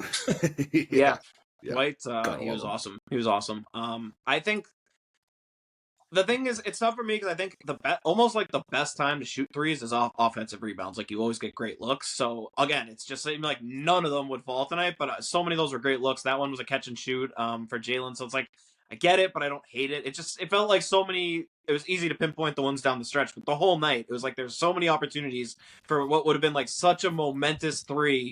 S4: White, he was awesome. He was awesome. I think the thing is, it's tough for me because I think almost like the best time to shoot threes is off offensive rebounds. Like you always get great looks. So again, it's just like none of them would fall tonight, but so many of those were great looks. That one was a catch and shoot for Jaylen. So it's like, I get it, but I don't hate it. It felt like it was easy to pinpoint the ones down the stretch, but the whole night, it was like there's so many opportunities for what would have been like such a momentous 3,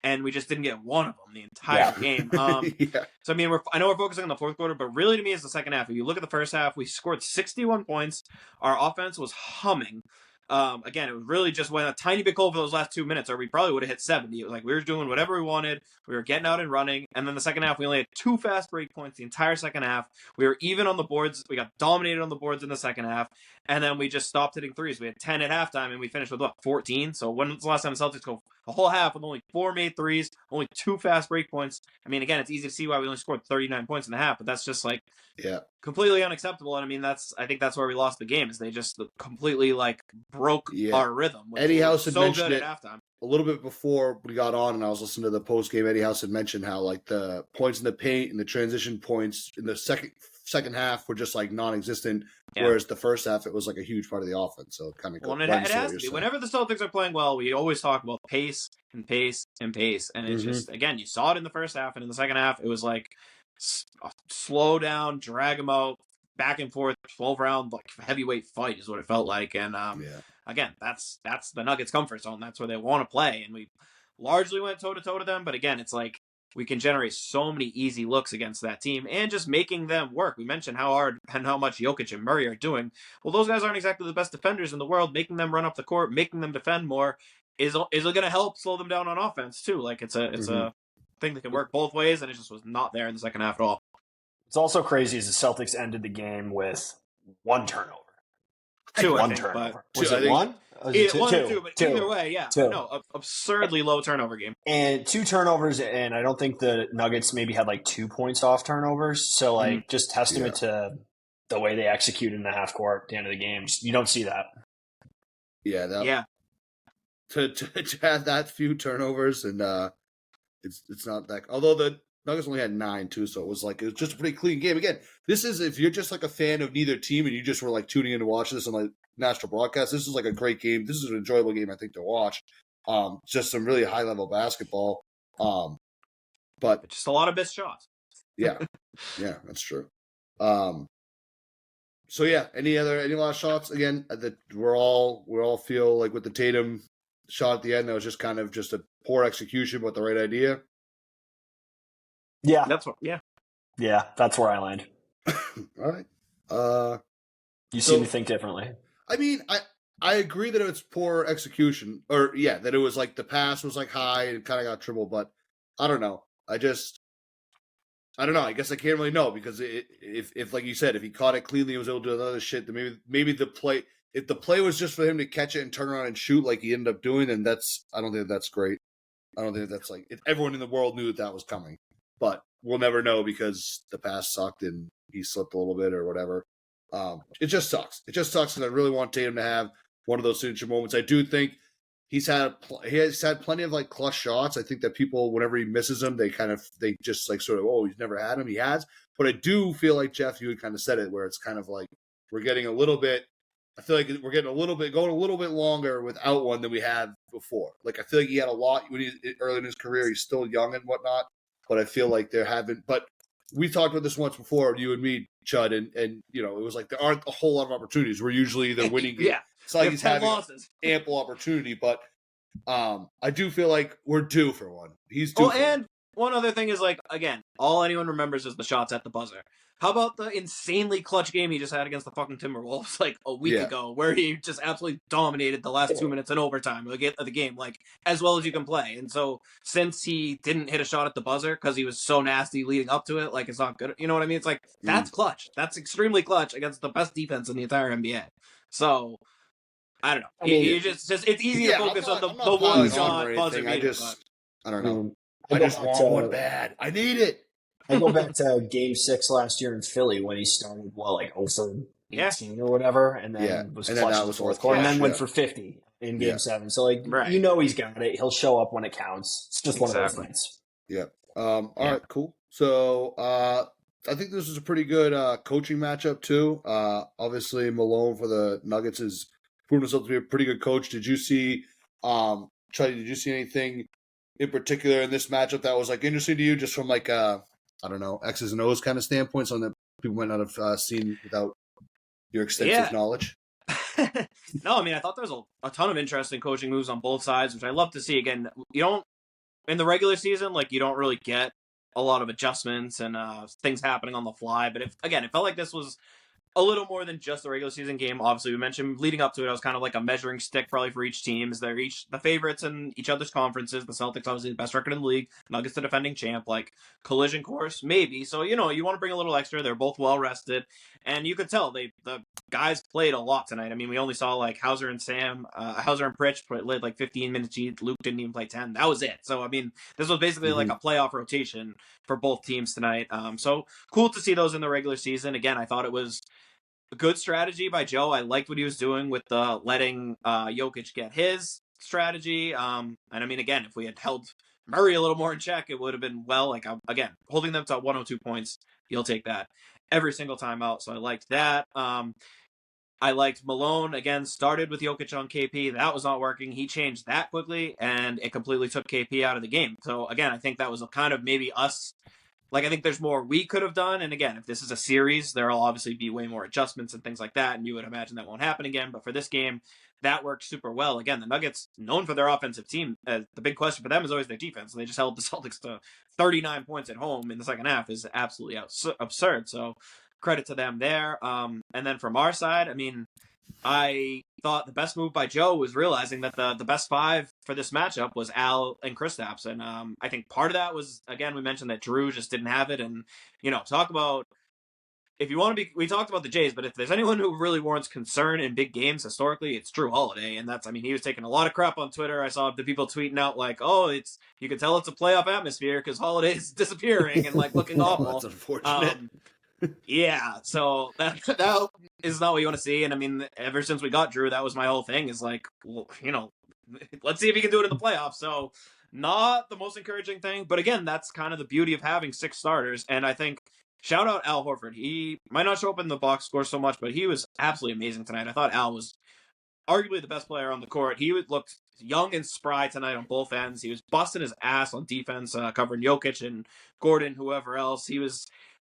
S4: and we just didn't get one of them the entire game. So, I mean, I know we're focusing on the fourth quarter, but really to me it's the second half. If you look at the first half, we scored 61 points. Our offense was humming. Again, it was really just went a tiny bit cold for those last 2 minutes, or we probably would have hit 70. It was like we were doing whatever we wanted. We were getting out and running. And then the second half, we only had 2 fast break points the entire second half. We were even on the boards. We got dominated on the boards in the second half. And then we just stopped hitting threes. We had 10 at halftime, and we finished with, 14? So when was the last time the Celtics go a whole half with only 4 made threes, only 2 fast break points? I mean, again, it's easy to see why we only scored 39 points in the half, but that's just like completely unacceptable. And I mean, I think that's where we lost the game, is they just completely like broke our rhythm.
S2: Eddie House had
S4: so
S2: mentioned
S4: good
S2: it.
S4: At halftime.
S2: a little bit before we got on, and I was listening to the post game. Eddie House had mentioned how like the points in the paint and the transition points in the second half were just like non-existent, whereas the first half it was like a huge part of the offense. So it kind of
S4: it has to be. Whenever the Celtics are playing well, we always talk about pace and pace and pace, and it's just again you saw it in the first half, and in the second half it was like slow down, drag them out, back and forth, 12-round like heavyweight fight is what it felt like, and again that's the Nuggets' comfort zone. That's where they want to play, and we largely went toe to toe to them. But again, it's like we can generate so many easy looks against that team and just making them work. We mentioned how hard and how much Jokic and Murray are doing. Well, those guys aren't exactly the best defenders in the world. Making them run up the court, making them defend more is going to help slow them down on offense too. Like it's a thing that can work both ways, and it just was not there in the second half at all.
S3: It's also crazy as the Celtics ended the game with one turnover.
S4: One
S3: turnover.
S4: Was
S3: it one?
S4: One or two, but either way, absurdly low turnover game.
S3: And 2 turnovers, and I don't think the Nuggets maybe had like 2 points off turnovers. So, like, just testament to the way they execute in the half court at the end of the game. You don't see that.
S2: Yeah. To have that few turnovers, and it's not that. Although the Nuggets only had 9 too, so it was just a pretty clean game. Again, this is if you're just like a fan of neither team and you just were like tuning in to watch this on like national broadcast, this is like a great game. This is an enjoyable game, I think, to watch. Just some really high level basketball. But
S4: just a lot of missed shots.
S2: Yeah, that's true. So yeah, any last shots? Again, that we all feel like with the Tatum shot at the end, that was just kind of just a poor execution, but the right idea.
S3: Yeah,
S2: that's
S3: where I land.
S2: All right.
S3: You seem to think differently.
S2: I mean, I agree that it was poor execution, or that it was like the pass was like high and kind of got dribbled, but I don't know. I don't know. I guess I can't really know because if like you said, if he caught it cleanly and was able to do other shit, then maybe the play. If the play was just for him to catch it and turn around and shoot like he ended up doing, then I don't think that's great. I don't think that's like everyone in the world knew that was coming, but we'll never know because the pass sucked and he slipped a little bit or whatever. It just sucks. It just sucks because I really want Tatum to have one of those signature moments. I do think he has had plenty of like clutch shots. I think that people, whenever he misses them, they just like sort of, oh, he's never had them. He has, but I do feel like Jeff, you had kind of said it, where it's kind of like we're getting a little bit. I feel like we're getting going a little bit longer without one than we had before. Like I feel like he had a lot early in his career. He's still young and whatnot, but I feel like there haven't. But we talked about this once before, you and me, Chud, and it was like there aren't a whole lot of opportunities. We're usually either winning. It's like he's having ample opportunity, but I do feel like we're due for one. He's due.
S4: And one other thing is like again, all anyone remembers is the shots at the buzzer. How about the insanely clutch game he just had against the fucking Timberwolves like a week ago, where he just absolutely dominated the last 2 minutes in overtime of the game, like as well as you can play. And so since he didn't hit a shot at the buzzer because he was so nasty leading up to it, like it's not good. You know what I mean? It's like that's clutch. That's extremely clutch against the best defense in the entire NBA. So I don't know. I mean, it's easy to focus on the one shot buzzer beater.
S2: I don't know. I just want one bad. I need it.
S3: I go back to Game 6 last year in Philly when he started, like 0-18 or whatever, and then was clutch in the fourth quarter, and then went for 50 in Game 7. So, like, he's got it. He'll show up when it counts. It's just one of those things.
S2: Yeah. All right, cool. So, I think this is a pretty good coaching matchup, too. Obviously, Malone for the Nuggets has proven himself to be a pretty good coach. Did you see, did you see anything in particular in this matchup that was, like, interesting to you just from, like, I don't know, X's and O's kind of standpoint, something that people might not have seen without your extensive knowledge?
S4: No, I mean, I thought there was a ton of interesting coaching moves on both sides, which I love to see. Again, in the regular season, like, you don't really get a lot of adjustments and things happening on the fly. But it felt like this was a little more than just the regular season game. Obviously, we mentioned leading up to it, I was kind of like a measuring stick probably for each team. Is they're each the favorites in each other's conferences. The Celtics obviously the best record in the league. Nuggets the defending champ. Like collision course, maybe. So you want to bring a little extra. They're both well rested, and you could tell the guys played a lot tonight. I mean, we only saw like Hauser and Pritch played like 15 minutes each. Luke didn't even play 10. That was it. So I mean, this was basically like a playoff rotation for both teams tonight. So cool to see those in the regular season. Again, I thought it was a good strategy by Joe. I liked what he was doing with letting Jokic get his. strategy. And I mean, again, if we had held Murray a little more in check, it would have been again, holding them to 102 points. You'll take that every single time out. So I liked that. I liked Malone, again, started with Jokic on KP. That was not working. He changed that quickly, and it completely took KP out of the game. So, again, I think that was kind of maybe us. Like, I think there's more we could have done. And, again, if this is a series, there will obviously be way more adjustments and things like that, and you would imagine that won't happen again. But for this game, that worked super well. Again, the Nuggets, known for their offensive team, the big question for them is always their defense. They just held the Celtics to 39 points at home in the second half is absolutely absurd. So, credit to them there. And then from our side, I mean, I thought the best move by Joe was realizing that the best five for this matchup was Al and Kristaps. And I think part of that was, again, we mentioned that Drew just didn't have it. And, talk about, if you want to be, we talked about the Jays, but if there's anyone who really warrants concern in big games historically, it's Drew Holiday. And that's, I mean, he was taking a lot of crap on Twitter. I saw the people tweeting out like, oh, you can tell it's a playoff atmosphere because Holiday's disappearing and like looking awful.
S2: That's unfortunate.
S4: Yeah, so that is not what you want to see. And I mean, ever since we got Drew, that was my whole thing is like, well, let's see if he can do it in the playoffs. So not the most encouraging thing. But again, that's kind of the beauty of having 6 starters. And I think shout out Al Horford. He might not show up in the box score so much, but he was absolutely amazing tonight. I thought Al was arguably the best player on the court. He looked young and spry tonight on both ends. He was busting his ass on defense, covering Jokic and Gordon, whoever else.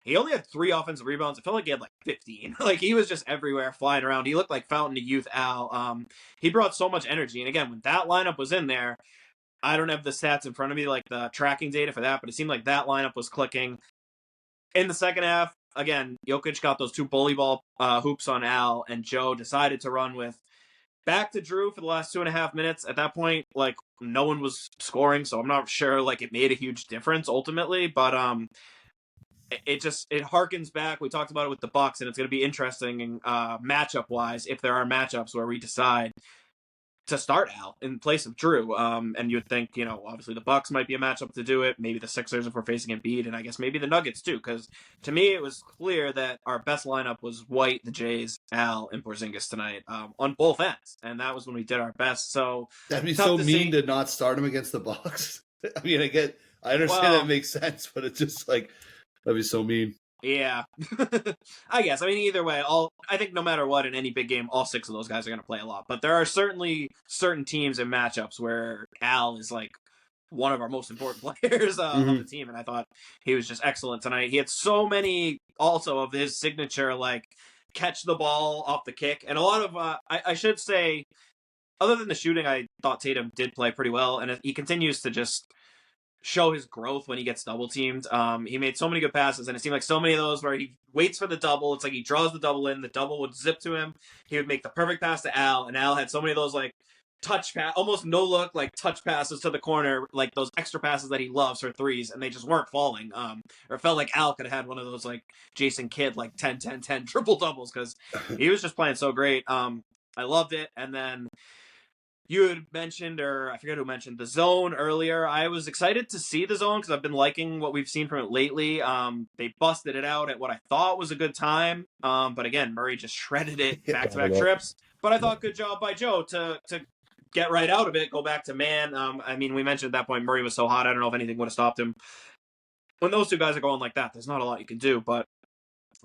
S4: He only had 3 offensive rebounds. It felt like he had like 15. Like he was just everywhere flying around. He looked like Fountain of Youth Al. He brought so much energy. And again, when that lineup was in there, I don't have the stats in front of me, like the tracking data for that, but it seemed like that lineup was clicking. In the second half, again, Jokic got those 2 bully ball hoops on Al, and Joe decided to run with back to Drew for the last 2.5 minutes. At that point, like no one was scoring, so I'm not sure like it made a huge difference ultimately, but it harkens back. We talked about it with the Bucks, and it's going to be interesting matchup wise if there are matchups where we decide to start Al in place of Drew. And you would think, obviously the Bucks might be a matchup to do it. Maybe the Sixers if we're facing Embiid, and I guess maybe the Nuggets too. Because to me, it was clear that our best lineup was White, the Jays, Al, and Porzingis tonight on both ends, and that was when we did our best. So
S2: that'd be so mean to not start him against the Bucks. I mean, I understand that makes sense, but it's just like. That'd be so mean.
S4: Yeah. I guess. I mean, either way, I think no matter what, in any big game, all 6 of those guys are going to play a lot. But there are certainly certain teams and matchups where Al is like one of our most important players on the team. And I thought he was just excellent tonight. He had so many also of his signature, like catch the ball off the kick. And a lot of, I should say, other than the shooting, I thought Tatum did play pretty well. And he continues to just show his growth when he gets double teamed. He made so many good passes, and it seemed like so many of those where he waits for the double. It's like he draws the double in, the double would zip to him. He would make the perfect pass to Al, and Al had so many of those like touch pass, almost no look like touch passes to the corner, like those extra passes that he loves for threes, and they just weren't falling. Or it felt like Al could have had one of those like Jason Kidd like 10-10-10 triple doubles because he was just playing so great. I loved it, and then. You had mentioned, or I forget who mentioned, the zone earlier. I was excited to see the zone because I've been liking what we've seen from it lately. They busted it out at what I thought was a good time. But again, Murray just shredded it back-to-back trips. But I thought good job by Joe to get right out of it, go back to man. I mean, we mentioned at that point Murray was so hot, I don't know if anything would have stopped him. When those 2 guys are going like that, there's not a lot you can do. But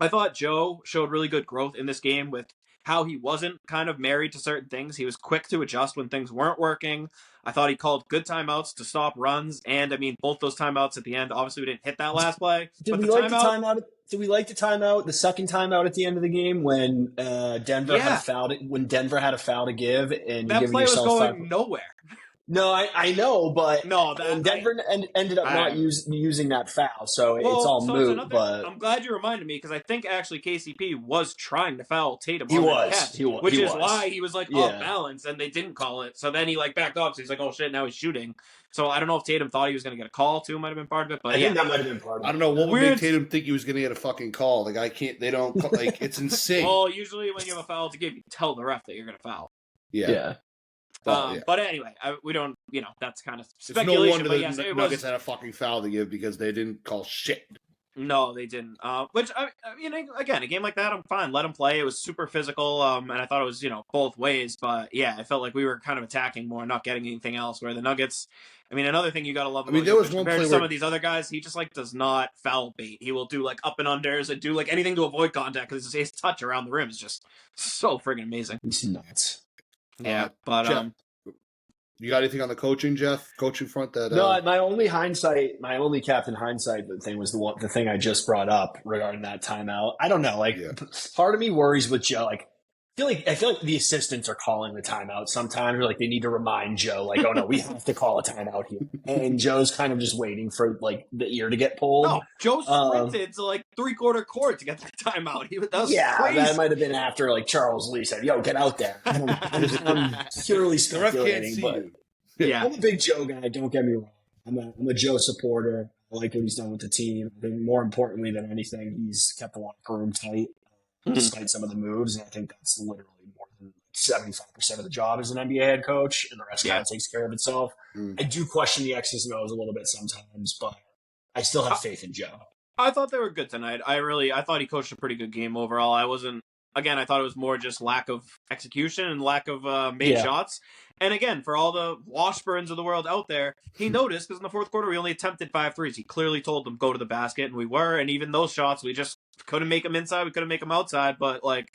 S4: I thought Joe showed really good growth in this game with how he wasn't kind of married to certain things. He was quick to adjust when things weren't working. I thought he called good timeouts to stop runs. And I mean, both those timeouts at the end, obviously we didn't hit that last play.
S3: Did we like the timeout? Did we like the timeout, the second timeout at the end of the game when Denver had a foul to give and
S4: that
S3: giving
S4: play was
S3: yourself
S4: going nowhere.
S3: No, I know, but Denver ended up not using that foul, so it's all moot. But
S4: I'm glad you reminded me because I think actually KCP was trying to foul Tatum.
S3: He was,
S4: which is why he was like off balance, and they didn't call it. So then he like backed off. So he's like, "Oh shit!" Now he's shooting. So I don't know if Tatum thought he was going to get a call too. Might have been part of it, but
S3: I think that might have been part of it.
S2: I don't know what would make Tatum think he was going to get a fucking call. The guy can't. They don't like. It's insane.
S4: Well, usually when you have a foul to give, you tell the ref that you're going to foul.
S2: Yeah.
S4: But anyway, we don't, that's kind of
S2: speculation. It's no wonder the Nuggets had a fucking foul to give because they didn't call shit.
S4: No, they didn't. Which I mean, again, a game like that, I'm fine. Let them play. It was super physical, and I thought it was both ways. But yeah, I felt like we were kind of attacking more, not getting anything else. Where the Nuggets, I mean, another thing you gotta love.
S2: I mean, there was one
S4: compared
S2: play
S4: to some
S2: where
S4: of these other guys, he just like does not foul bait. He will do like up and unders and do like anything to avoid contact because his touch around the rim is just so friggin' amazing.
S3: He's nuts.
S4: Yeah, but
S2: Jeff, you got anything on the coaching front that?
S3: No, my only captain hindsight thing was the thing I just brought up regarding that timeout. I don't know, part of me worries with Joe. Like, I feel like the assistants are calling the timeout sometimes, or like they need to remind Joe, like, oh no, we have to call a timeout here, and Joe's kind of just waiting for like the ear to get pulled.
S4: No, Joe sprinted to like 3/4 court to get the timeout. Crazy.
S3: That might have been after like Charles Lee said, "Yo, get out there." I'm purely speculating, but
S4: yeah,
S3: I'm a big Joe guy. Don't get me wrong. I'm a Joe supporter. I like what he's done with the team. I think more importantly than anything, he's kept the locker room tight despite some of the moves, and I think that's literally more than 75% of the job as an NBA head coach, and the rest kind of takes care of itself. I do question the X's and O's a little bit sometimes, but I still have faith in Joe.
S4: I thought they were good tonight. I thought he coached a pretty good game overall. I thought it was more just lack of execution and lack of made shots. And again, for all the Washburns of the world out there, he noticed because in the fourth quarter, we only attempted 5 threes. He clearly told them, go to the basket, and we were. And even those shots, we just couldn't make them inside. We couldn't make them outside. But, like,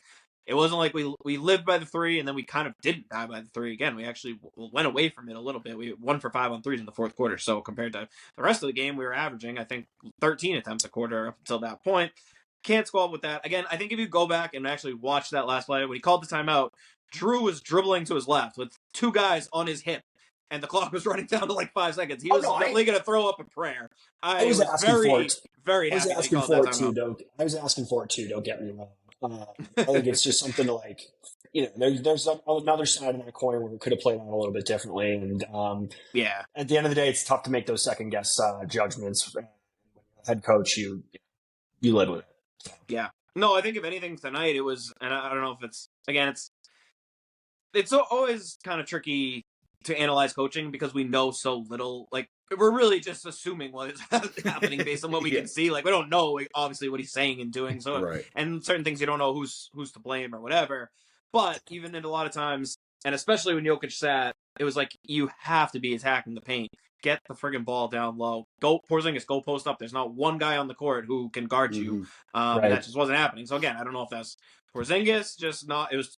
S4: it wasn't like we lived by the 3, and then we kind of didn't die by the 3 again. We actually went away from it a little bit. We 1 for 5 on threes in the fourth quarter. So compared to the rest of the game, we were averaging, I think, 13 attempts a quarter up until that point. Can't squabble with that. Again, I think if you go back and actually watch that last play, when he called the timeout, Drew was dribbling to his left with 2 guys on his hip, and the clock was running down to like 5 seconds. He was definitely going to throw up a prayer. I was very happy.
S3: I was asking for it too. Don't get me wrong. I think it's just something to like, there's another side of that coin where we could have played on a little bit differently. And at the end of the day, it's tough to make those second guess judgments. Head coach, you live with it.
S4: Yeah. No, I think if anything tonight it was, and I don't know if it's always kind of tricky to analyze coaching because we know so little. Like, we're really just assuming what is happening based on what we can see. Like, we don't know obviously what he's saying and doing. So, and certain things you don't know who's to blame or whatever. But even in a lot of times, and especially when Jokic sat, it was like you have to be attacking the paint. Get the friggin' ball down low. Go, Porzingis, go post up. There's not one guy on the court who can guard you. That just wasn't happening. So again, I don't know if that's Porzingis, just not. It was,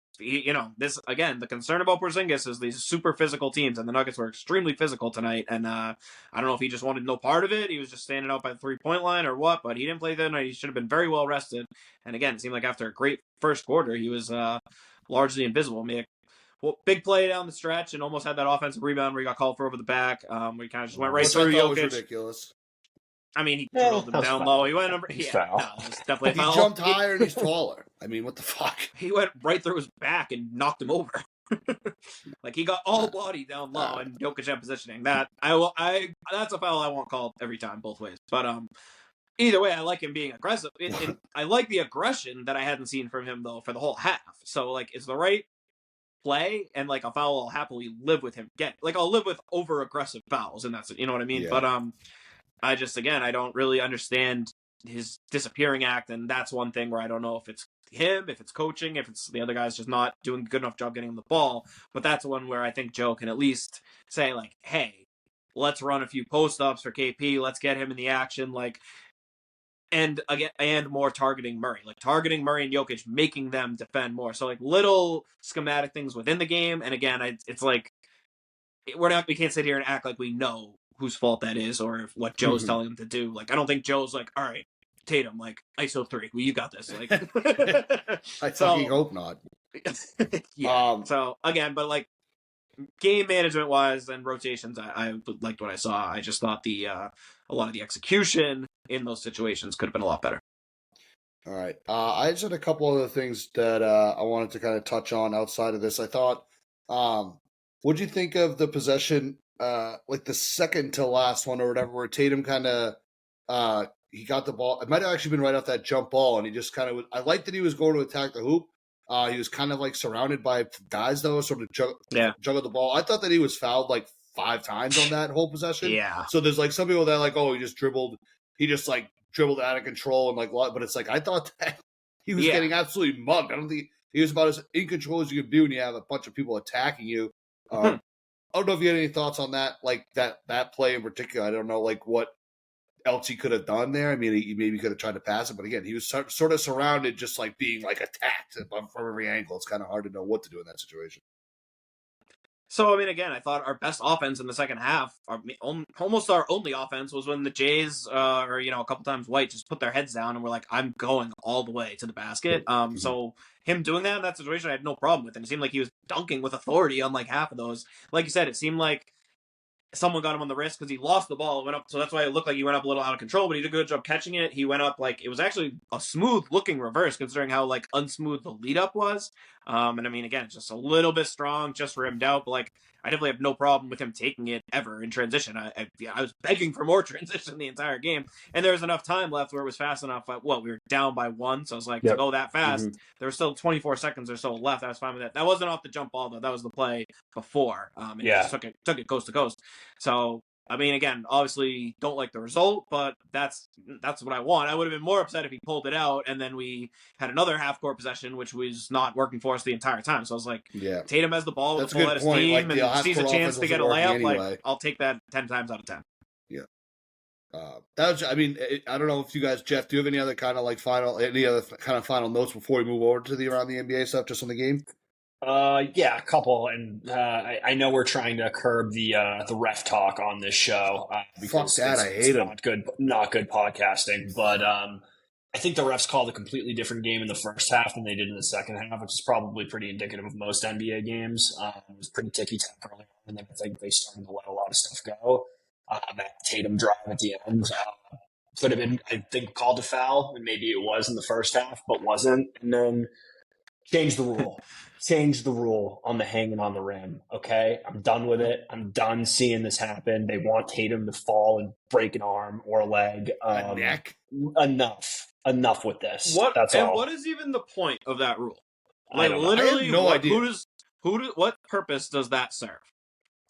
S4: this again. The concern about Porzingis is these super physical teams, and the Nuggets were extremely physical tonight. And I don't know if he just wanted no part of it. He was just standing out by the 3-point line or what. But he didn't play that night. He should have been very well rested. And again, it seemed like after a great first quarter, he was largely invisible. Big play down the stretch and almost had that offensive rebound where he got called for over the back. We kind of just went right through Jokic.
S2: Was ridiculous.
S4: I mean, he drilled him down low. He went over. It's definitely a foul.
S2: He jumped higher and he's taller. I mean, what the fuck?
S4: He went right through his back and knocked him over. Like, he got all body down low and Jokic had positioning. That's a foul I won't call every time, both ways. But either way, I like him being aggressive. I like the aggression that I hadn't seen from him though for the whole half. So like, it's the right play, and like a foul I'll happily live with him getting. Like, I'll live with over aggressive fouls, and that's it. You know what I mean? Yeah. But I just, again, I don't really understand his disappearing act, and that's one thing where I don't know if it's him, if it's coaching, if it's the other guys just not doing a good enough job getting him the ball. But that's one where I think Joe can at least say like, hey, let's run a few post-ups for KP, let's get him in the action, like, and more targeting Murray. Like, targeting Murray and Jokic, making them defend more. So, like, little schematic things within the game. And again, it's like, we can't sit here and act like we know whose fault that is or what Joe's telling him to do. Like, I don't think Joe's like, all right, Tatum, like, ISO 3, well, you got this. Like,
S2: I fucking hope not.
S4: So, again, but like, game management wise and rotations, I liked what I saw. I just thought a lot of the execution in those situations could have been a lot better.
S2: All right. I just had a couple other things that I wanted to kind of touch on outside of this. I thought, what'd you think of the possession, like the second to last one or whatever, where Tatum kind of, he got the ball. It might have actually been right off that jump ball, and he just kind of, I liked that he was going to attack the hoop. He was kind of like surrounded by guys, though, sort of juggled the ball. I thought that he was fouled like 5 times on that whole possession.
S4: Yeah.
S2: So there's like some people that are like, oh, he just dribbled. He just like dribbled out of control and but it's like I thought that he was getting absolutely mugged. I don't think he was about as in control as you can be when you have a bunch of people attacking you. I don't know if you had any thoughts on that, like that play in particular. I don't know, like what else he could have done there. I mean, he maybe could have tried to pass it, but again, he was sort of surrounded, just like being like attacked from every angle. It's kind of hard to know what to do in that situation.
S4: So, I mean, again, I thought our best offense in the second half, almost our only offense, was when the Jays, or a couple times White, just put their heads down and were like, I'm going all the way to the basket. So him doing that in that situation, I had no problem with. And it seemed like he was dunking with authority on like half of those. Like you said, it seemed like someone got him on the wrist because he lost the ball. It went up, so that's why it looked like he went up a little out of control, but he did a good job catching it. He went up it was actually a smooth looking reverse considering how like unsmooth the lead up was. And I mean, again, it's just a little bit strong, just rimmed out, but like I definitely have no problem with him taking it ever in transition. I was begging for more transition the entire game, and there was enough time left where it was fast enough. We were down by 1, so I was like, to go that fast, there was still 24 seconds or so left. I was fine with that. That wasn't off the jump ball though. That was the play before. And he just took it coast to coast. So I mean, again, obviously don't like the result, but that's what I want. I would have been more upset if he pulled it out and then we had another half-court possession, which was not working for us the entire time. So I was like, Tatum has the ball with the full head of steam and sees a chance to get a layup. Anyway. Like, I'll take that 10 times out of 10.
S2: Yeah. That was. I mean, I don't know if you guys, Jeff, do you have any other kind of final notes before we move over to around the NBA stuff, just on the game?
S3: Yeah, a couple, and I know we're trying to curb the ref talk on this show.
S2: Fuck that, I hate him.
S3: Not good podcasting, but I think the refs called a completely different game in the first half than they did in the second half, which is probably pretty indicative of most NBA games. It was pretty ticky-tack early on, and then I think they started to let a lot of stuff go. That Tatum drive at the end could have been, I think, called a foul, and maybe it was in the first half, but wasn't, and then change the rule. Change the rule on the hanging on the rim, okay? I'm done with it. I'm done seeing this happen. They want Tatum to fall and break an arm or a leg.
S2: A neck.
S3: Enough with this. That's
S4: all.
S3: all.
S4: What is even the point of that rule?
S3: Like,
S4: literally,
S2: I have no idea.
S4: What purpose does that serve?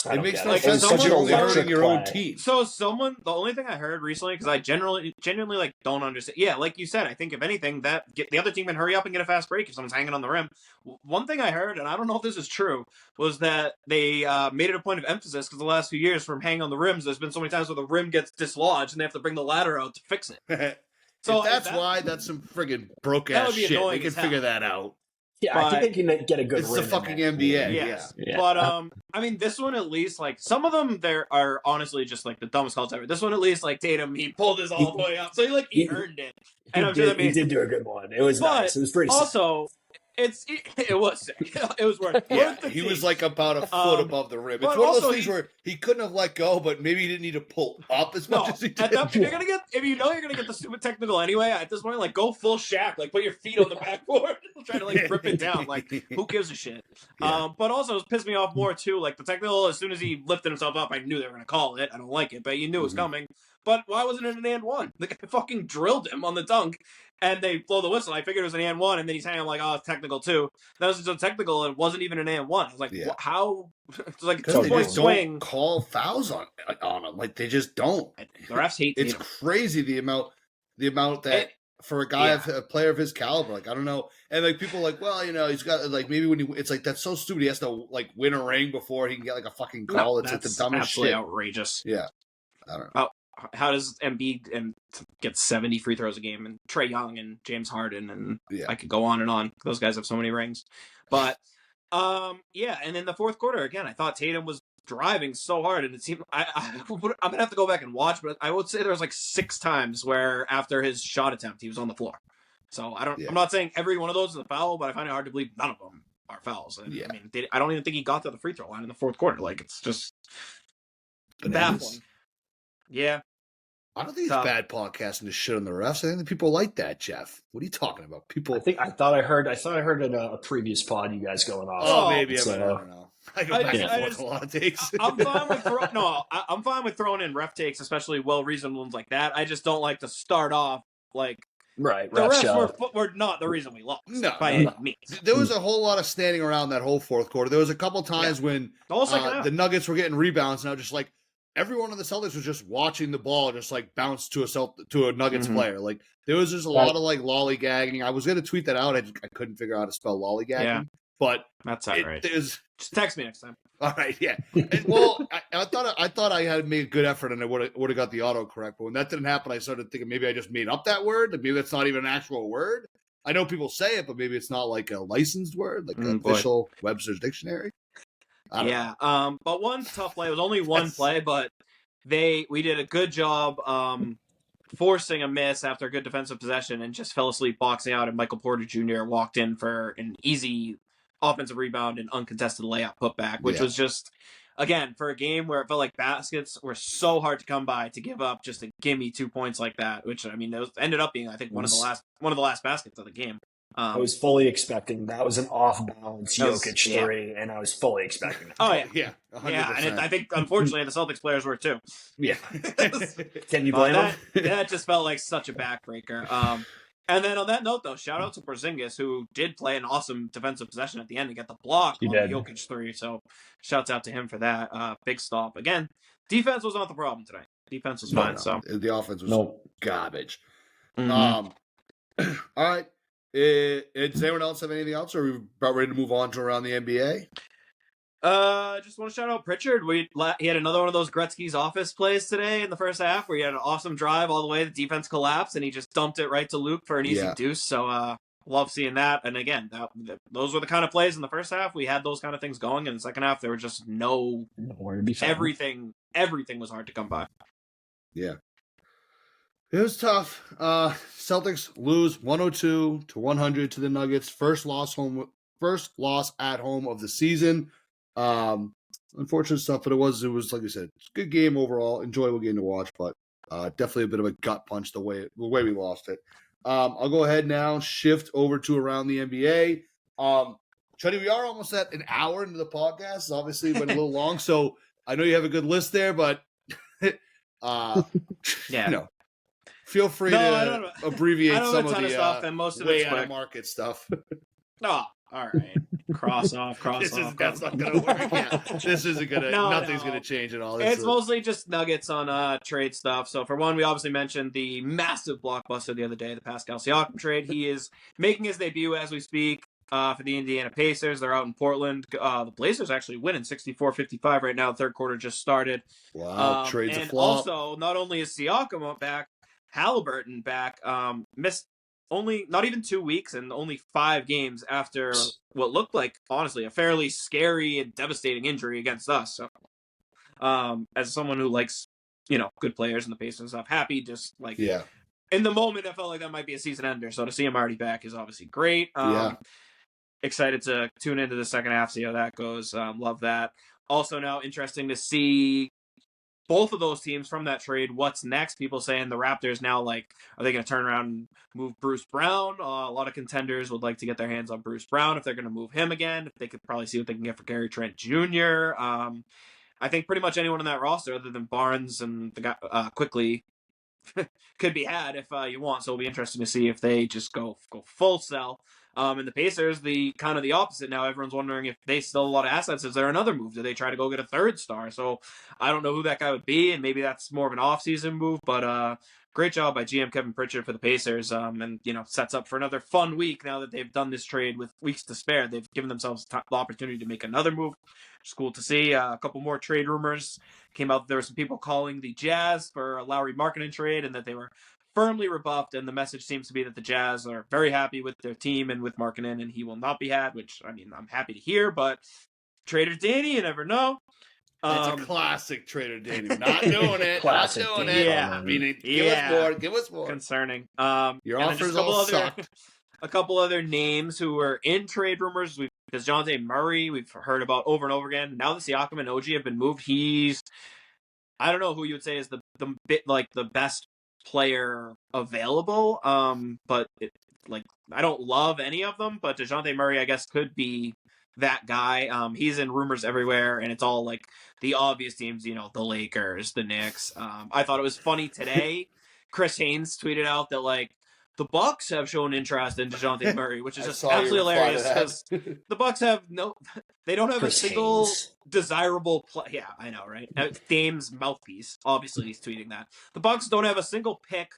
S2: It makes no
S4: Like,
S2: sense. You're only hurting your own team.
S4: So the only thing I heard recently, because I genuinely like don't understand. Yeah, like you said, I think if anything, the other team can hurry up and get a fast break if someone's hanging on the rim. One thing I heard, and I don't know if this is true, was that they made it a point of emphasis because the last few years from hanging on the rims, there's been so many times where the rim gets dislodged and they have to bring the ladder out to fix it.
S2: So that's why that's some friggin' broke ass shit. They can figure that out.
S3: Yeah, I think they can get a good.
S2: It's the fucking NBA.
S4: Yes.
S2: Yeah.
S4: But I mean, this one at least, like some of them, there are honestly just like the dumbest calls ever. This one at least, like Tatum, he pulled his all the way up, so he earned it. And I'm sure that
S3: he did do a good one. It was nice. It was pretty.
S4: Also, it was sick. It was worth.
S2: Yeah, he was like about a foot above the rim. It's one of those things where he couldn't have let go, but maybe he didn't need to pull up as much as he did.
S4: At that point, if you know you're gonna get the stupid technical anyway. At this point, like go full Shaq, like put your feet on the backboard, try to like rip it down. Like who gives a shit? Yeah. But also it pissed me off more too. Like the technical, as soon as he lifted himself up, I knew they were gonna call it. I don't like it, but you knew it was coming. But why wasn't it an and one? The guy fucking drilled him on the dunk, and they blow the whistle. I figured it was an and one, and then he's hanging like, oh, it's technical too. That was just a technical, and it wasn't even an and one. I was like, how? It's like a 2-point swing.
S2: Don't call fouls on them. Like they just don't.
S4: The refs hate.
S2: It's crazy the amount that for a guy, a player of his caliber. Like I don't know, and like people are like, well, he's got like maybe when it's like that's so stupid. He has to like win a ring before he can get like a fucking call. It's like the dumbest
S4: absolutely
S2: shit.
S4: Outrageous.
S2: Yeah, I don't know.
S4: How does Embiid get 70 free throws a game, and Trae Young and James Harden, and I could go on and on. Those guys have so many rings. But and in the fourth quarter again, I thought Tatum was driving so hard, and it seemed I'm gonna have to go back and watch, but I would say there was like 6 times where after his shot attempt he was on the floor. So I'm not saying every one of those is a foul, but I find it hard to believe none of them are fouls. And, I mean, I don't even think he got to the free throw line in the fourth quarter. Like it's just baffling. Yeah.
S2: I don't think it's bad podcasting to shit on the refs. I think the people like that, Jeff. What are you talking about? People.
S3: I thought I heard in a previous pod you guys going off.
S2: Oh, maybe. I don't know. I go back and forth a lot of takes.
S4: I'm fine with throwing in ref takes, especially well-reasoned ones like that. I just don't like to start off like
S3: right.
S4: The refs were not the reason we lost.
S2: No,
S4: by any means.
S2: There was a whole lot of standing around that whole fourth quarter. There was a couple times when the Nuggets were getting rebounds, and I was just like, everyone on the Celtics was just watching the ball just like bounce to a Nuggets
S4: Mhm.
S2: player. Like there was just a lot of like lollygagging. I was gonna tweet that out. I couldn't figure out how to spell lollygagging.
S4: Yeah.
S2: But
S4: That's all right.
S2: Just
S4: text me next time.
S2: All right, yeah. Well, I thought I had made a good effort and I would have got the autocorrect. But when that didn't happen, I started thinking maybe I just made up that word. Like maybe that's not even an actual word. I know people say it, but maybe it's not like a licensed word, like an official Webster's dictionary.
S4: Yeah. But one tough play. It was only one play, but we did a good job forcing a miss after a good defensive possession and just fell asleep boxing out, and Michael Porter Jr. walked in for an easy offensive rebound and uncontested layup putback, which was just, again, for a game where it felt like baskets were so hard to come by, to give up just a gimme 2 points like that, which, I mean, those ended up being, I think, one of the last baskets of the game.
S3: I was fully expecting that was an off-balance Jokic three, and I was fully expecting that.
S4: Oh, yeah.
S2: Yeah, 100%.
S4: Yeah, and I think, unfortunately, the Celtics players were too.
S3: Yeah. Can you blame them?
S4: That just felt like such a backbreaker. And then on that note, though, shout out to Porzingis, who did play an awesome defensive possession at the end and get the block on the Jokic three. So shouts out to him for that. Big stop. Again, defense was not the problem tonight. Defense was fine. So
S2: the offense was garbage.
S4: Mm-hmm.
S2: All right. Does anyone else have anything else, or are we about ready to move on to around the NBA?
S4: Just want to shout out Pritchard. He had another one of those Gretzky's office plays today in the first half where he had an awesome drive all the way. The defense collapsed and he just dumped it right to Luke for an easy deuce. So love seeing that. And again, those were the kind of plays in the first half. We had those kind of things going. In the second half, there were just nowhere to be found. Everything was hard to come by.
S2: Yeah. It was tough. Celtics lose 102-100 to the Nuggets. First loss at home of the season. Unfortunate stuff, but it was like I said, it's a good game overall, enjoyable game to watch, but definitely a bit of a gut punch the way we lost it. I'll go ahead now, shift over to around the NBA. Chuddy, we are almost at an hour into the podcast. It's obviously been a little long, so I know you have a good list there, but feel free to abbreviate some of the
S4: stuff, and most of
S2: way
S4: it's
S2: out of market stuff.
S4: Oh, all right. Cross off.
S2: That's not going to work. Yeah. This isn't going to, nothing's going to change at all.
S4: It's mostly just nuggets on trade stuff. So for one, we obviously mentioned the massive blockbuster the other day, the Pascal Siakam trade. He is making his debut as we speak for the Indiana Pacers. They're out in Portland. The Blazers actually winning 64-55 right now. The third quarter just started.
S2: Wow, trades a flop.
S4: And also, not only is Siakam back, Haliburton back, missed not even 2 weeks and only 5 games after what looked like, honestly, a fairly scary and devastating injury against us. So, as someone who likes, good players in the Pacers, I'm happy just in the moment, I felt like that might be a season ender. So to see him already back is obviously great. Excited to tune into the second half, see how that goes. Love that. Also now interesting to see both of those teams from that trade. What's next? People saying the Raptors now, are they going to turn around and move Bruce Brown? A lot of contenders would like to get their hands on Bruce Brown if they're going to move him again. If they could probably see what they can get for Gary Trent Jr. I think pretty much anyone on that roster other than Barnes and the guy quickly could be had if you want. So it'll be interesting to see if they just go full sell. And the Pacers, the kind of the opposite now. Everyone's wondering if they still have a lot of assets. Is there another move? Do they try to go get a third star? So I don't know who that guy would be, and maybe that's more of an off-season move. But great job by GM Kevin Pritchard for the Pacers, and sets up for another fun week now that they've done this trade with weeks to spare. They've given themselves the opportunity to make another move. It's cool to see. A couple more trade rumors came out. There were some people calling the Jazz for a Lowry Markkanen trade, and that they were firmly rebuffed, and the message seems to be that the Jazz are very happy with their team and with Markkanen, and he will not be had, which, I'm happy to hear, but Trader Danny, you never know.
S2: It's a classic Trader Danny. Not doing it. Not doing it.
S4: Yeah.
S2: Give us more.
S4: Concerning.
S2: Your offers all sucked.
S4: A couple other names who were in trade rumors. Because Dejounte Murray, we've heard about over and over again. Now that Siakam and OG have been moved, I don't know who you would say is the best player available, but I don't love any of them, but DeJounte Murray I guess could be that guy. He's in rumors everywhere, and it's all the obvious teams, the Lakers, the Knicks. I thought it was funny today. Chris Haynes tweeted out that the Bucks have shown interest in DeJounte Murray, which is just absolutely hilarious because the Bucks have They don't have
S3: Chris
S4: a single
S3: Haynes.
S4: desirable play. Yeah, I know, right? Dame's mouthpiece. Obviously, he's tweeting that. The Bucks don't have a single pick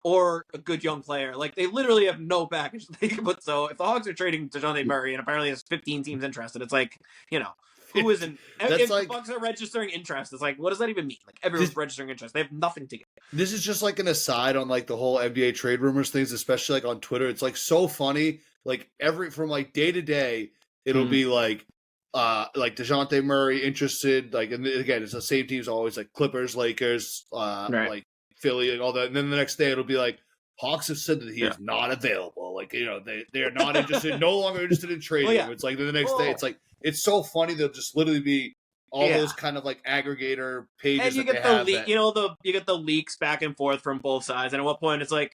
S4: or a good young player. Like, they literally have no package they can put. So if the Hawks are trading Dejounte Murray and apparently there's 15 teams interested, it's like, who isn't? If the Bucks are registering interest, it's like, what does that even mean? Like, everyone's registering interest. They have nothing to get.
S2: This is just like an aside on like the whole NBA trade rumors things, especially like on Twitter. It's like so funny. Like from like day to day, it'll be like DeJounte Murray interested. Like, and again, it's the same teams always, like Clippers, Lakers, like Philly, and all that. And then the next day it'll be like Hawks have said that he is not available. Like, they are not interested, no longer interested in trading him. It's like the next day, it's like, it's so funny. They'll just literally be all those kind of like aggregator pages. And
S4: you get you get the leaks back and forth from both sides. And at what point it's like,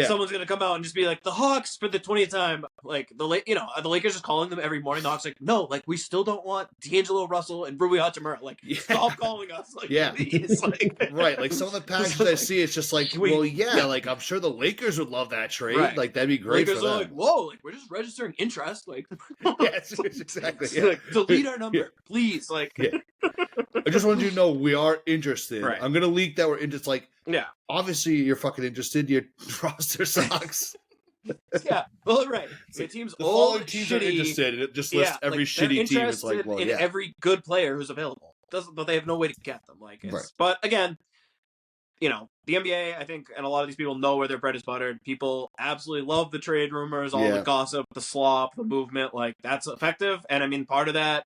S4: someone's gonna come out and just be like, the Hawks for the 20th time, like the Lakers just calling them every morning. The Hawks like, no, like we still don't want D'Angelo Russell and Rui Hachimura. Like, stop calling us. Like, please. Like,
S2: right. Like some of the packages I see, it's just like, like I'm sure the Lakers would love that trade. Right. Like that'd be great.
S4: Lakers
S2: for them.
S4: Are like, whoa, like we're just registering interest. Like,
S2: exactly.
S4: Like, delete our number, please. Like,
S2: I just wanted you to know we are interested.
S4: Right.
S2: I'm gonna leak that we're interested. Like, obviously you're fucking interested. Your roster sucks.
S4: Well, right. The teams all
S2: teams
S4: shitty.
S2: Are interested. It just lists every shitty team. It's like, well,
S4: in every good player who's available. But they have no way to get them. Like, But again, the NBA, I think, and a lot of these people know where their bread is buttered. People absolutely love the trade rumors, all the gossip, the slop, the movement. Like, that's effective. And I mean, part of that,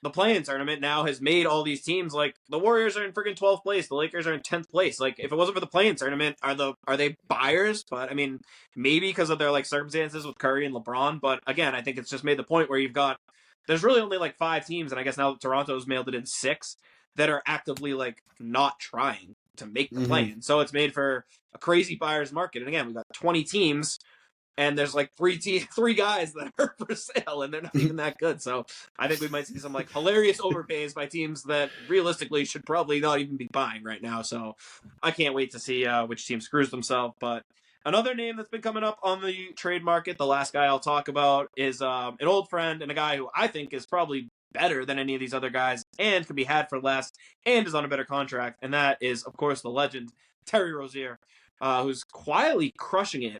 S4: the play-in tournament now has made all these teams, like the Warriors are in freaking 12th place, the Lakers are in 10th place. Like, if it wasn't for the play-in tournament, are they buyers? But I mean, maybe because of their like circumstances with Curry and LeBron. But again, I think it's just made the point where there's really only like 5 teams, and I guess now Toronto's mailed it in 6 that are actively like not trying to make the play-in. So it's made for a crazy buyer's market. And again, we've got 20 teams. And there's like 3 guys that are for sale, and they're not even that good. So I think we might see some like hilarious overpays by teams that realistically should probably not even be buying right now. So I can't wait to see which team screws themselves. But another name that's been coming up on the trade market, the last guy I'll talk about, is an old friend and a guy who I think is probably better than any of these other guys and could be had for less and is on a better contract. And that is, of course, the legend, Terry Rozier, who's quietly crushing it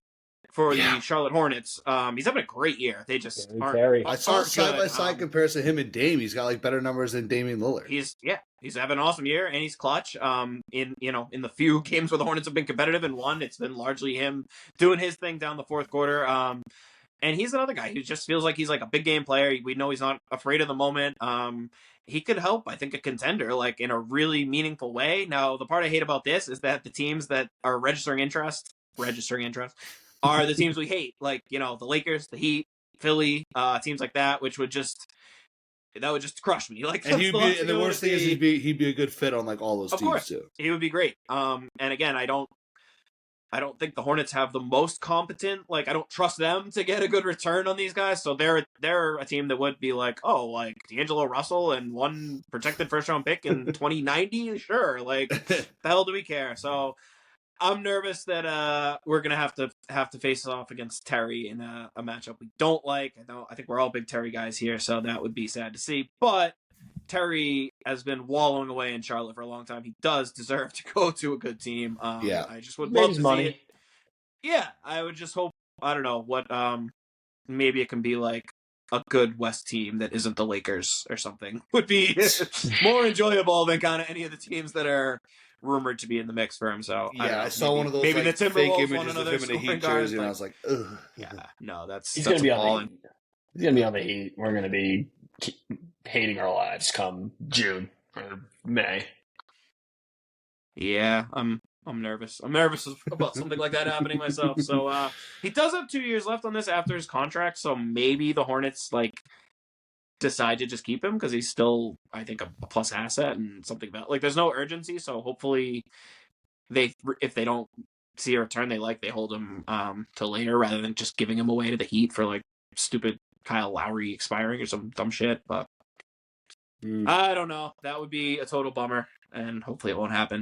S4: for the Charlotte Hornets. He's having a great year. They just aren't.
S2: I saw a side-by-side comparison of him and Dame. He's got like better numbers than Damian Lillard.
S4: He's having an awesome year, and he's clutch. In the few games where the Hornets have been competitive and won, it's been largely him doing his thing down the fourth quarter. And he's another guy who just feels like he's like a big game player. We know he's not afraid of the moment. He could help, I think, a contender like in a really meaningful way. Now, the part I hate about this is that the teams that are registering interest are the teams we hate, like, the Lakers, the Heat, Philly, teams like that, which would just crush me. Like,
S2: and the worst thing is he'd be a good fit on like all those teams too.
S4: He would be great. And again, I don't think the Hornets have the most competent. Like, I don't trust them to get a good return on these guys. So they're a team that would be like, oh, like D'Angelo Russell and 1 protected first round pick in 2090, sure. Like, the hell do we care? So I'm nervous that we're gonna have to face off against Terry in a matchup we don't like. I think we're all big Terry guys here, so that would be sad to see. But Terry has been wallowing away in Charlotte for a long time. He does deserve to go to a good team. I just would love to see it. Yeah, I would just hope. I don't know what. Maybe it can be like a good West team that isn't the Lakers or something. Would be more enjoyable than kind of any of the teams that are rumored to be in the mix for him. So
S2: I saw one of those
S4: maybe
S2: like,
S4: the
S2: fake
S4: Timberwolves
S2: images of him in a Heat jersey, and I was like, ugh.
S4: Yeah, no,
S3: he's gonna be on the Heat. We're gonna be hating our lives come June or May.
S4: Yeah, I'm nervous. I'm nervous about something like that happening myself. So he does have 2 years left on this after his contract. So maybe the Hornets decide to just keep him because he's still, I think, a plus asset and something about like there's no urgency. So hopefully if they don't see a return they hold him till later rather than just giving him away to the Heat for like stupid Kyle Lowry expiring or some dumb shit. But I don't know. That would be a total bummer, and hopefully it won't happen.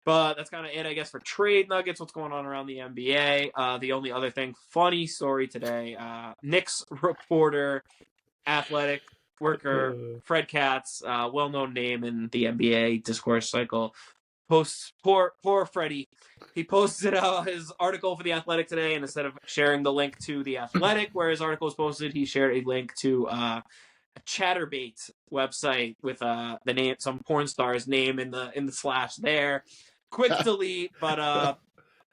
S4: But that's kind of it, I guess, for trade nuggets. What's going on around the NBA? The only other thing, funny story today. Knicks reporter athletic worker Fred Katz, well-known name in the NBA discourse cycle, posts poor Freddie. He posted his article for the Athletic today, and instead of sharing the link to the Athletic where his article was posted, he shared a link to a Chatterbait website with the name, some porn star's name in the slash there. Quick delete, but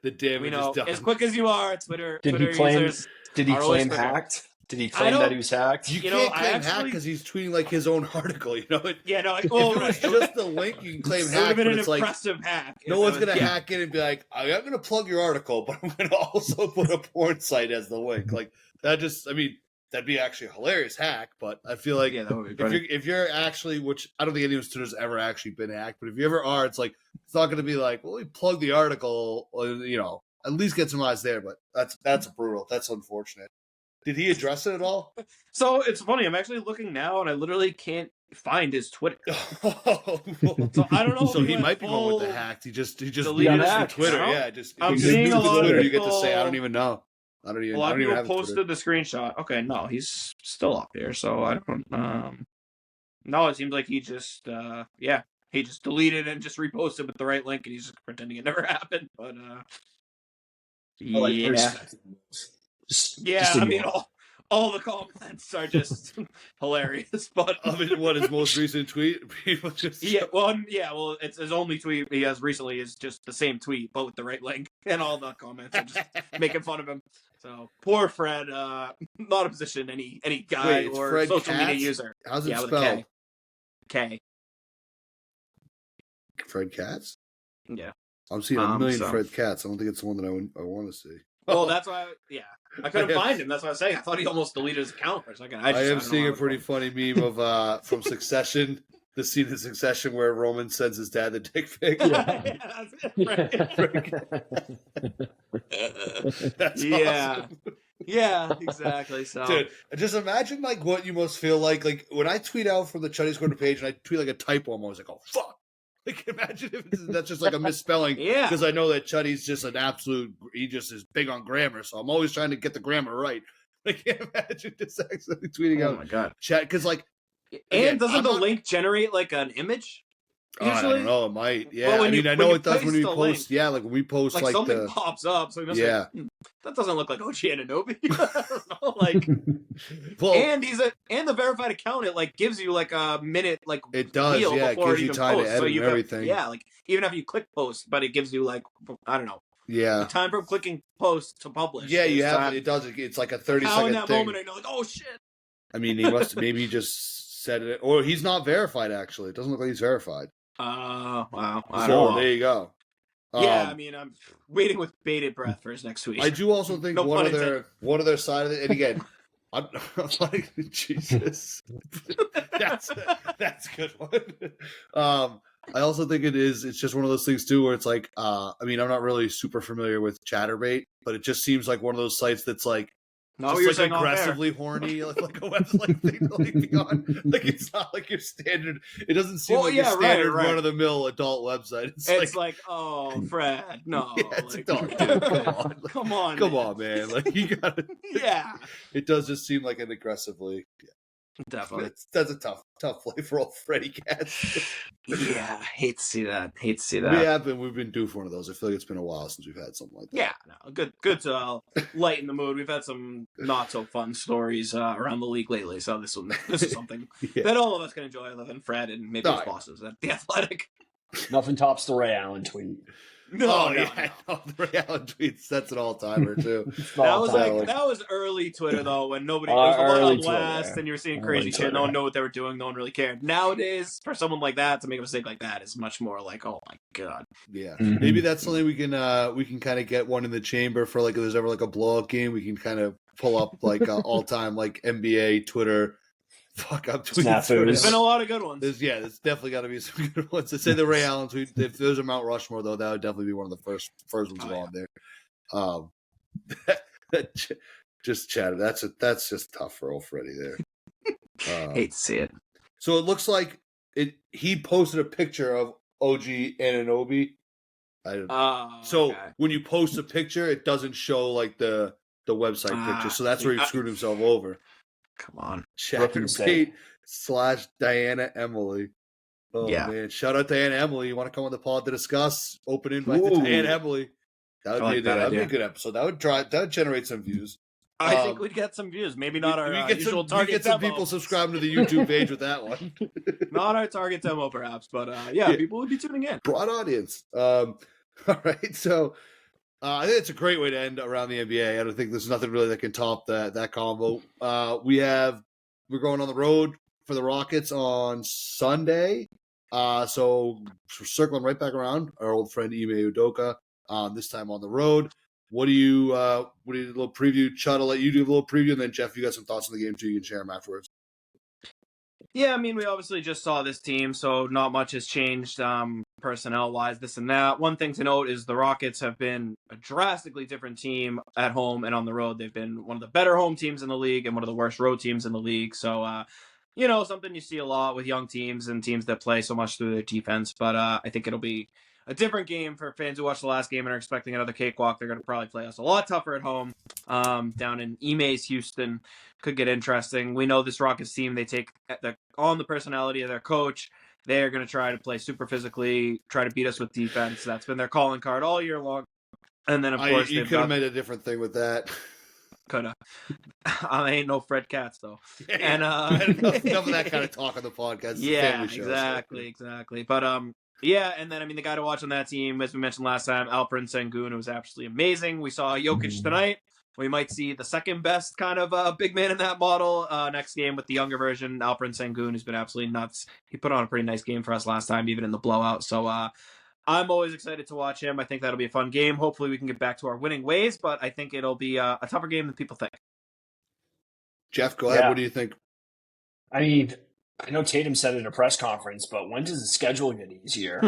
S2: the damage is done.
S4: as quick as you are, Twitter
S3: users. Did he claim
S4: Twitter.
S3: hacked? Did he claim that he was hacked?
S2: You can't claim hack because he's tweeting like his own article. You know?
S4: If it
S2: was just the link, you can claim hack. But it's
S4: impressive hack.
S2: No one's gonna hack in and be like, "I'm gonna plug your article, but I'm gonna also put a porn site as the link." Like that. That'd be actually a hilarious hack. But I feel like
S4: that would be funny.
S2: if you're actually, which I don't think anyone's Twitter's ever actually been hacked, but if you ever are, it's like it's not gonna be like, "Well, we plug the article," at least get some eyes there. But that's brutal. That's unfortunate. Did he address it at all?
S4: So it's funny. I'm actually looking now, and I literally can't find his Twitter. So I don't know.
S2: So he might be one with the hacked. He just
S4: deleted
S2: his from Twitter. Yeah,
S4: I'm seeing a lot of
S2: Twitter.
S4: You
S2: get to say, I don't even know. A
S4: lot of people posted the screenshot. Okay, no, he's still up here. So I don't. No, it seems like he just he just deleted and just reposted with the right link, and he's just pretending it never happened. But all the comments are just hilarious. But
S2: what his most recent tweet? People just
S4: it's his only tweet he has recently is just the same tweet, but with the right link, and all the comments are just making fun of him. So poor Fred, not a position any guy or
S2: Fred
S4: social
S2: Katz?
S4: media user.
S2: How's it spelled?
S4: K.
S2: Fred Katz?
S4: Yeah.
S2: I'm seeing a million Fred Katz. I don't think it's the one that I want to see.
S4: Well, that's why. I couldn't find him. That's what I was saying. I thought he almost deleted his account for a second.
S2: I am seeing a pretty funny meme of from Succession. The scene in Succession where Roman sends his dad the dick pic. That's awesome.
S4: Yeah, exactly. So,
S2: dude, just imagine like what you must feel like when I tweet out from the Chuddy's Corner page and I tweet like a typo. I'm always like, oh fuck. Like, imagine if that's just like a misspelling.
S4: Yeah.
S2: Because I know that Chuddy's just an absolute. He just is big on grammar, so I'm always trying to get the grammar right. I can't imagine just accidentally tweeting out.
S4: Oh my god.
S2: Chat because like.
S4: And doesn't the link generate like an image?
S2: Oh, I don't know. It might. Yeah.
S4: Well,
S2: I know it does when we post.
S4: Link,
S2: yeah, like when we post like
S4: something pops up. So we must that doesn't look like OG Anunoby. I don't know. Like, and the verified account, it like gives you like a minute like
S2: it does. Yeah, it gives you time to edit and everything.
S4: Like even after you click post, but it gives you like I don't know.
S2: Yeah.
S4: The time from clicking post to publish.
S2: Yeah, you have it. It does. It's like a 30-second thing.
S4: In that moment, I know like, oh shit.
S2: I mean, he must maybe just said it, or he's not verified. Actually, it doesn't look like he's verified.
S4: Wow.
S2: So there you go.
S4: Yeah, I mean, I'm waiting with bated breath for his next tweet.
S2: I do also think one other side of it, and again, I'm like, Jesus, that's a good one. I also think it's just one of those things too, where it's like, I mean, I'm not really super familiar with Chatterbait, but it just seems like one of those sites that's like.
S4: Not
S2: just like aggressively horny, like a website thing to like be on. Like it's not like your standard. It doesn't seem like your standard run of the mill adult website.
S4: It's like, oh, Fred, no.
S2: Yeah, it's like, dude, come on, come on, man. Like you got to.
S4: Yeah.
S2: It does just seem like an aggressively. Yeah.
S4: Definitely.
S2: That's a tough play for old Freddy Katz.
S4: Yeah, hate to see that.
S2: We've been due for one of those. I feel like it's been a while since we've had something like that.
S4: Yeah, no, good to lighten the mood. We've had some not so fun stories around the league lately, so this is something that all of us can enjoy, other than Fred and maybe his bosses at the Athletic.
S3: Nothing tops the Ray Allen tweet.
S2: No. The Ray Allen tweets. That's an all-timer too.
S4: That was early Twitter though, when nobody was the Wild West and you were seeing crazy shit. No one knew what they were doing. No one really cared. Nowadays, for someone like that to make a mistake like that is much more like, oh my god.
S2: Yeah, maybe that's something we can kind of get one in the chamber for like if there's ever like a blowout game, we can kind of pull up like all-time like NBA Twitter. Fuck up tweets.
S4: There's been a lot of good ones.
S2: There's definitely got to be some good ones. To say the Ray Allen tweet, if there's a Mount Rushmore though, that would definitely be one of the first ones on there. Just chatted. That's just tough for old Freddie there.
S4: Hate to see it.
S2: So it looks like he posted a picture of OG Anunoby. When you post a picture, it doesn't show like the website picture. So that's where he screwed himself over.
S4: Come on.
S2: Chatterbait / Diana Emily. Oh, man. Shout out to Diana Emily. You want to come on the pod to discuss? Open invite to Diana Emily. That would be a good episode. That would generate some views.
S4: I think we'd get some views. Maybe not our usual target demo. We get some
S2: people subscribing to the YouTube page with that one.
S4: Not our target demo, perhaps, but people would be tuning in.
S2: Broad audience. All right, so I think it's a great way to end around the NBA. I don't think there's nothing really that can top that combo. We're going on the road for the Rockets on Sunday. So we're circling right back around our old friend Ime Udoka. This time on the road. What do you a little preview? Chud, I'll let you do a little preview, and then Jeff, you got some thoughts on the game too. You can share them afterwards.
S4: Yeah, I mean, we obviously just saw this team, so not much has changed personnel-wise, this and that. One thing to note is the Rockets have been a drastically different team at home and on the road. They've been one of the better home teams in the league and one of the worst road teams in the league. So, something you see a lot with young teams and teams that play so much through their defense. But I think it'll be a different game for fans who watched the last game and are expecting another cakewalk. They're going to probably play us a lot tougher at home. Down in Ime's Houston could get interesting. We know this Rockets team, they take on the personality of their coach. They're going to try to play super physically, try to beat us with defense. That's been their calling card all year long. And then, of course,
S2: you could have made a different thing with that.
S4: Coulda. I ain't no Fred Katz though.
S2: Yeah,
S4: and
S2: enough of that kind of talk on the podcast.
S4: Yeah, exactly. But and then the guy to watch on that team, as we mentioned last time, Alperen Sengun, who was absolutely amazing. We saw Jokic tonight. We might see the second best kind of big man in that model next game with the younger version, Alperen Sengun, who's been absolutely nuts. He put on a pretty nice game for us last time, even in the blowout. So I'm always excited to watch him. I think that'll be a fun game. Hopefully we can get back to our winning ways, but I think it'll be a tougher game than people think.
S2: Jeff, go ahead. What do you think?
S3: I mean, I know Tatum said it at a press conference, but when does the schedule get easier?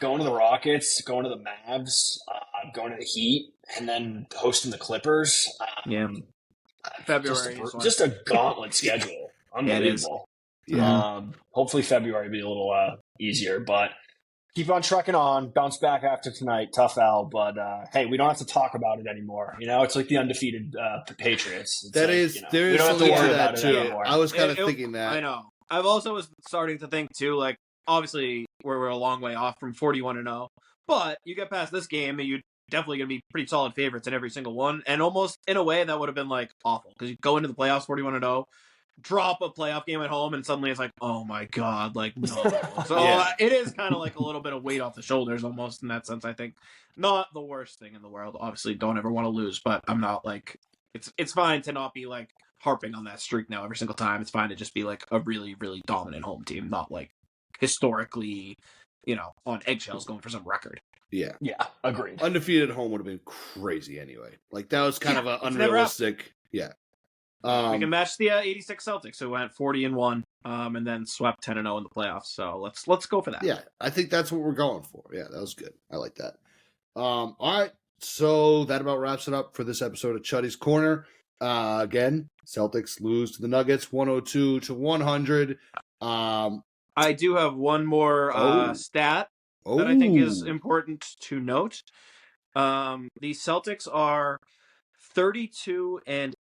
S3: Going to the Rockets, going to the Mavs, going to the Heat, and then hosting the Clippers.
S4: February.
S3: Just a gauntlet schedule. Unbelievable. Hopefully February will be a little easier, but keep on trucking on. Bounce back after tonight. Tough L, but hey, we don't have to talk about it anymore. It's like the undefeated Patriots.
S2: There is something to that too. I was kind of thinking that.
S4: I know. I've also was starting to think too, like obviously we're a long way off from 41-0, but you get past this game and you're definitely going to be pretty solid favorites in every single one, and almost in a way that would have been like awful because you go into the playoffs 41-0. Drop a playoff game at home, and suddenly it's like, oh my god, like no. So it is kind of like a little bit of weight off the shoulders, almost in that sense. I think not the worst thing in the world. Obviously, don't ever want to lose, but I'm not like it's fine to not be like harping on that streak now every single time. It's fine to just be like a really, really dominant home team, not like historically, on eggshells going for some record.
S2: Yeah,
S3: agreed.
S2: Undefeated at home would have been crazy anyway. Like that was kind of an unrealistic. Yeah.
S4: We can match the 86 Celtics, who went 40-1, and then swept 10-0 in the playoffs. So let's go for that.
S2: Yeah, I think that's what we're going for. Yeah, that was good. I like that. All right, so that about wraps it up for this episode of Chuddy's Corner. Again, Celtics lose to the Nuggets, 102-100.
S4: I do have one more stat that I think is important to note. The Celtics are 32-8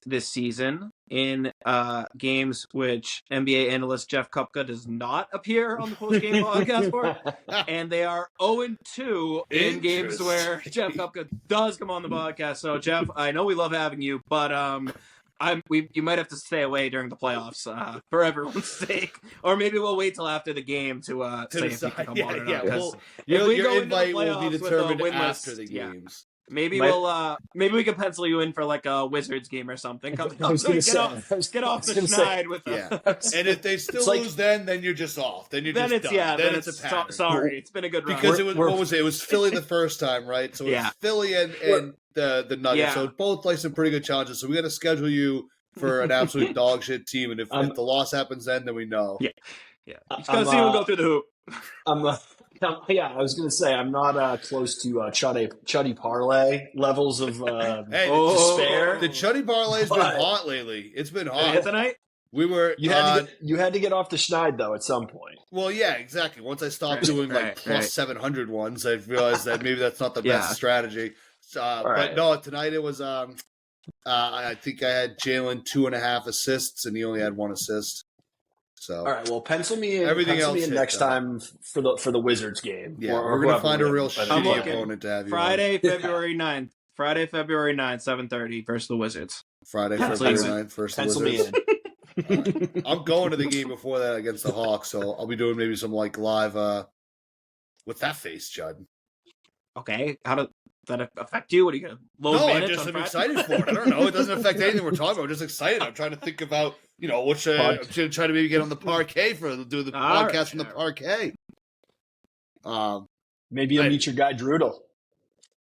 S4: this season in games which NBA analyst Jeff Cupka does not appear on the post-game podcast for, and they are 0-2 in games where Jeff Cupka does come on the podcast. So, Jeff, I know we love having you, but you might have to stay away during the playoffs for everyone's sake, or maybe we'll wait till after the game to say if you can come on or not.
S2: Your invite will be determined after the games.
S4: Maybe we can pencil you in for like a Wizards game or something. Get off the schneid with
S2: and if they still lose, then you're just off. Then you're just done. Then it's a pattern.
S4: Sorry, it's been a good run.
S2: Because what was it? It was Philly the first time, right? So it was Philly and the Nuggets. Yeah. So both like some pretty good challenges. So we got to schedule you for an absolute dog shit team, and if the loss happens, then we know.
S4: Yeah. Just gotta see who go through the hoop.
S3: I was going to say, I'm not close to Chuddy Parlay levels of despair.
S2: The Chuddy Parlay's been hot lately. It's been hot.
S4: Tonight?
S2: We were...
S3: You had to get off the schneid, though, at some point.
S2: Well, yeah, exactly. Once I stopped doing plus 700 ones, I realized that maybe that's not the best strategy. But no, tonight it was... I think I had Jalen 2.5 assists, and he only had 1 assist. So
S3: all right, well, pencil me in.
S2: Everything
S3: pencil me
S2: else
S3: in
S2: hit,
S3: next
S2: though.
S3: time for the Wizards game.
S2: Yeah,
S3: or
S2: we're gonna
S3: whoever
S2: find a
S3: wins.
S2: real
S3: But
S2: shitty
S4: looking.
S2: opponent to have you
S4: Friday, February 9th. Friday, February 9th, 7:30 versus the Wizards.
S2: on. Friday,
S3: Pencil
S2: February
S3: me-
S2: 9th, versus the
S3: Pencil me
S2: Wizards.
S3: in.
S2: I'm going to the game before that against the Hawks, so I'll be doing maybe some like live. With that face, Chud.
S4: Okay, how does that affect you? What are you gonna load
S2: No, I
S4: minutes
S2: just
S4: on
S2: am
S4: Friday?
S2: excited for it. I don't know. It doesn't affect anything we're talking about. I'm just excited. I'm trying to think about, what should I'm trying to maybe get on the parquet do the
S4: All
S2: podcast
S4: right,
S2: from the
S4: all
S2: parquet.
S3: Maybe you'll meet your guy Drudel.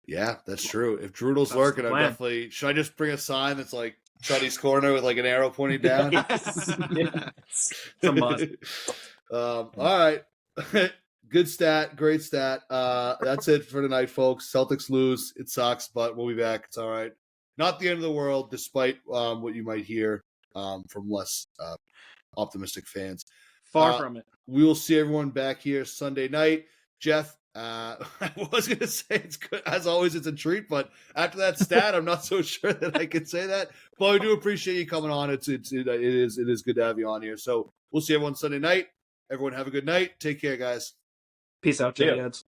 S2: Yeah, that's true. If Drudle's
S4: That's
S2: lurking,
S4: the
S2: I'm
S4: plan.
S2: definitely. Should I just bring a sign that's like Chuddy's corner with like an arrow pointing down?
S4: Yes. It's a must.
S2: All right. Good stat. Great stat. That's it for tonight, folks. Celtics lose. It sucks, but we'll be back. It's all right. Not the end of the world, despite what you might hear from less optimistic fans.
S4: Far from it.
S2: We will see everyone back here Sunday night. Jeff, I was going to say it's good. As always, it's a treat, but after that stat, I'm not so sure that I can say that. But I do appreciate you coming on. It is good to have you on here. So we'll see everyone Sunday night. Everyone have a good night. Take care, guys.
S4: Peace out,
S3: See ya.
S4: Jets.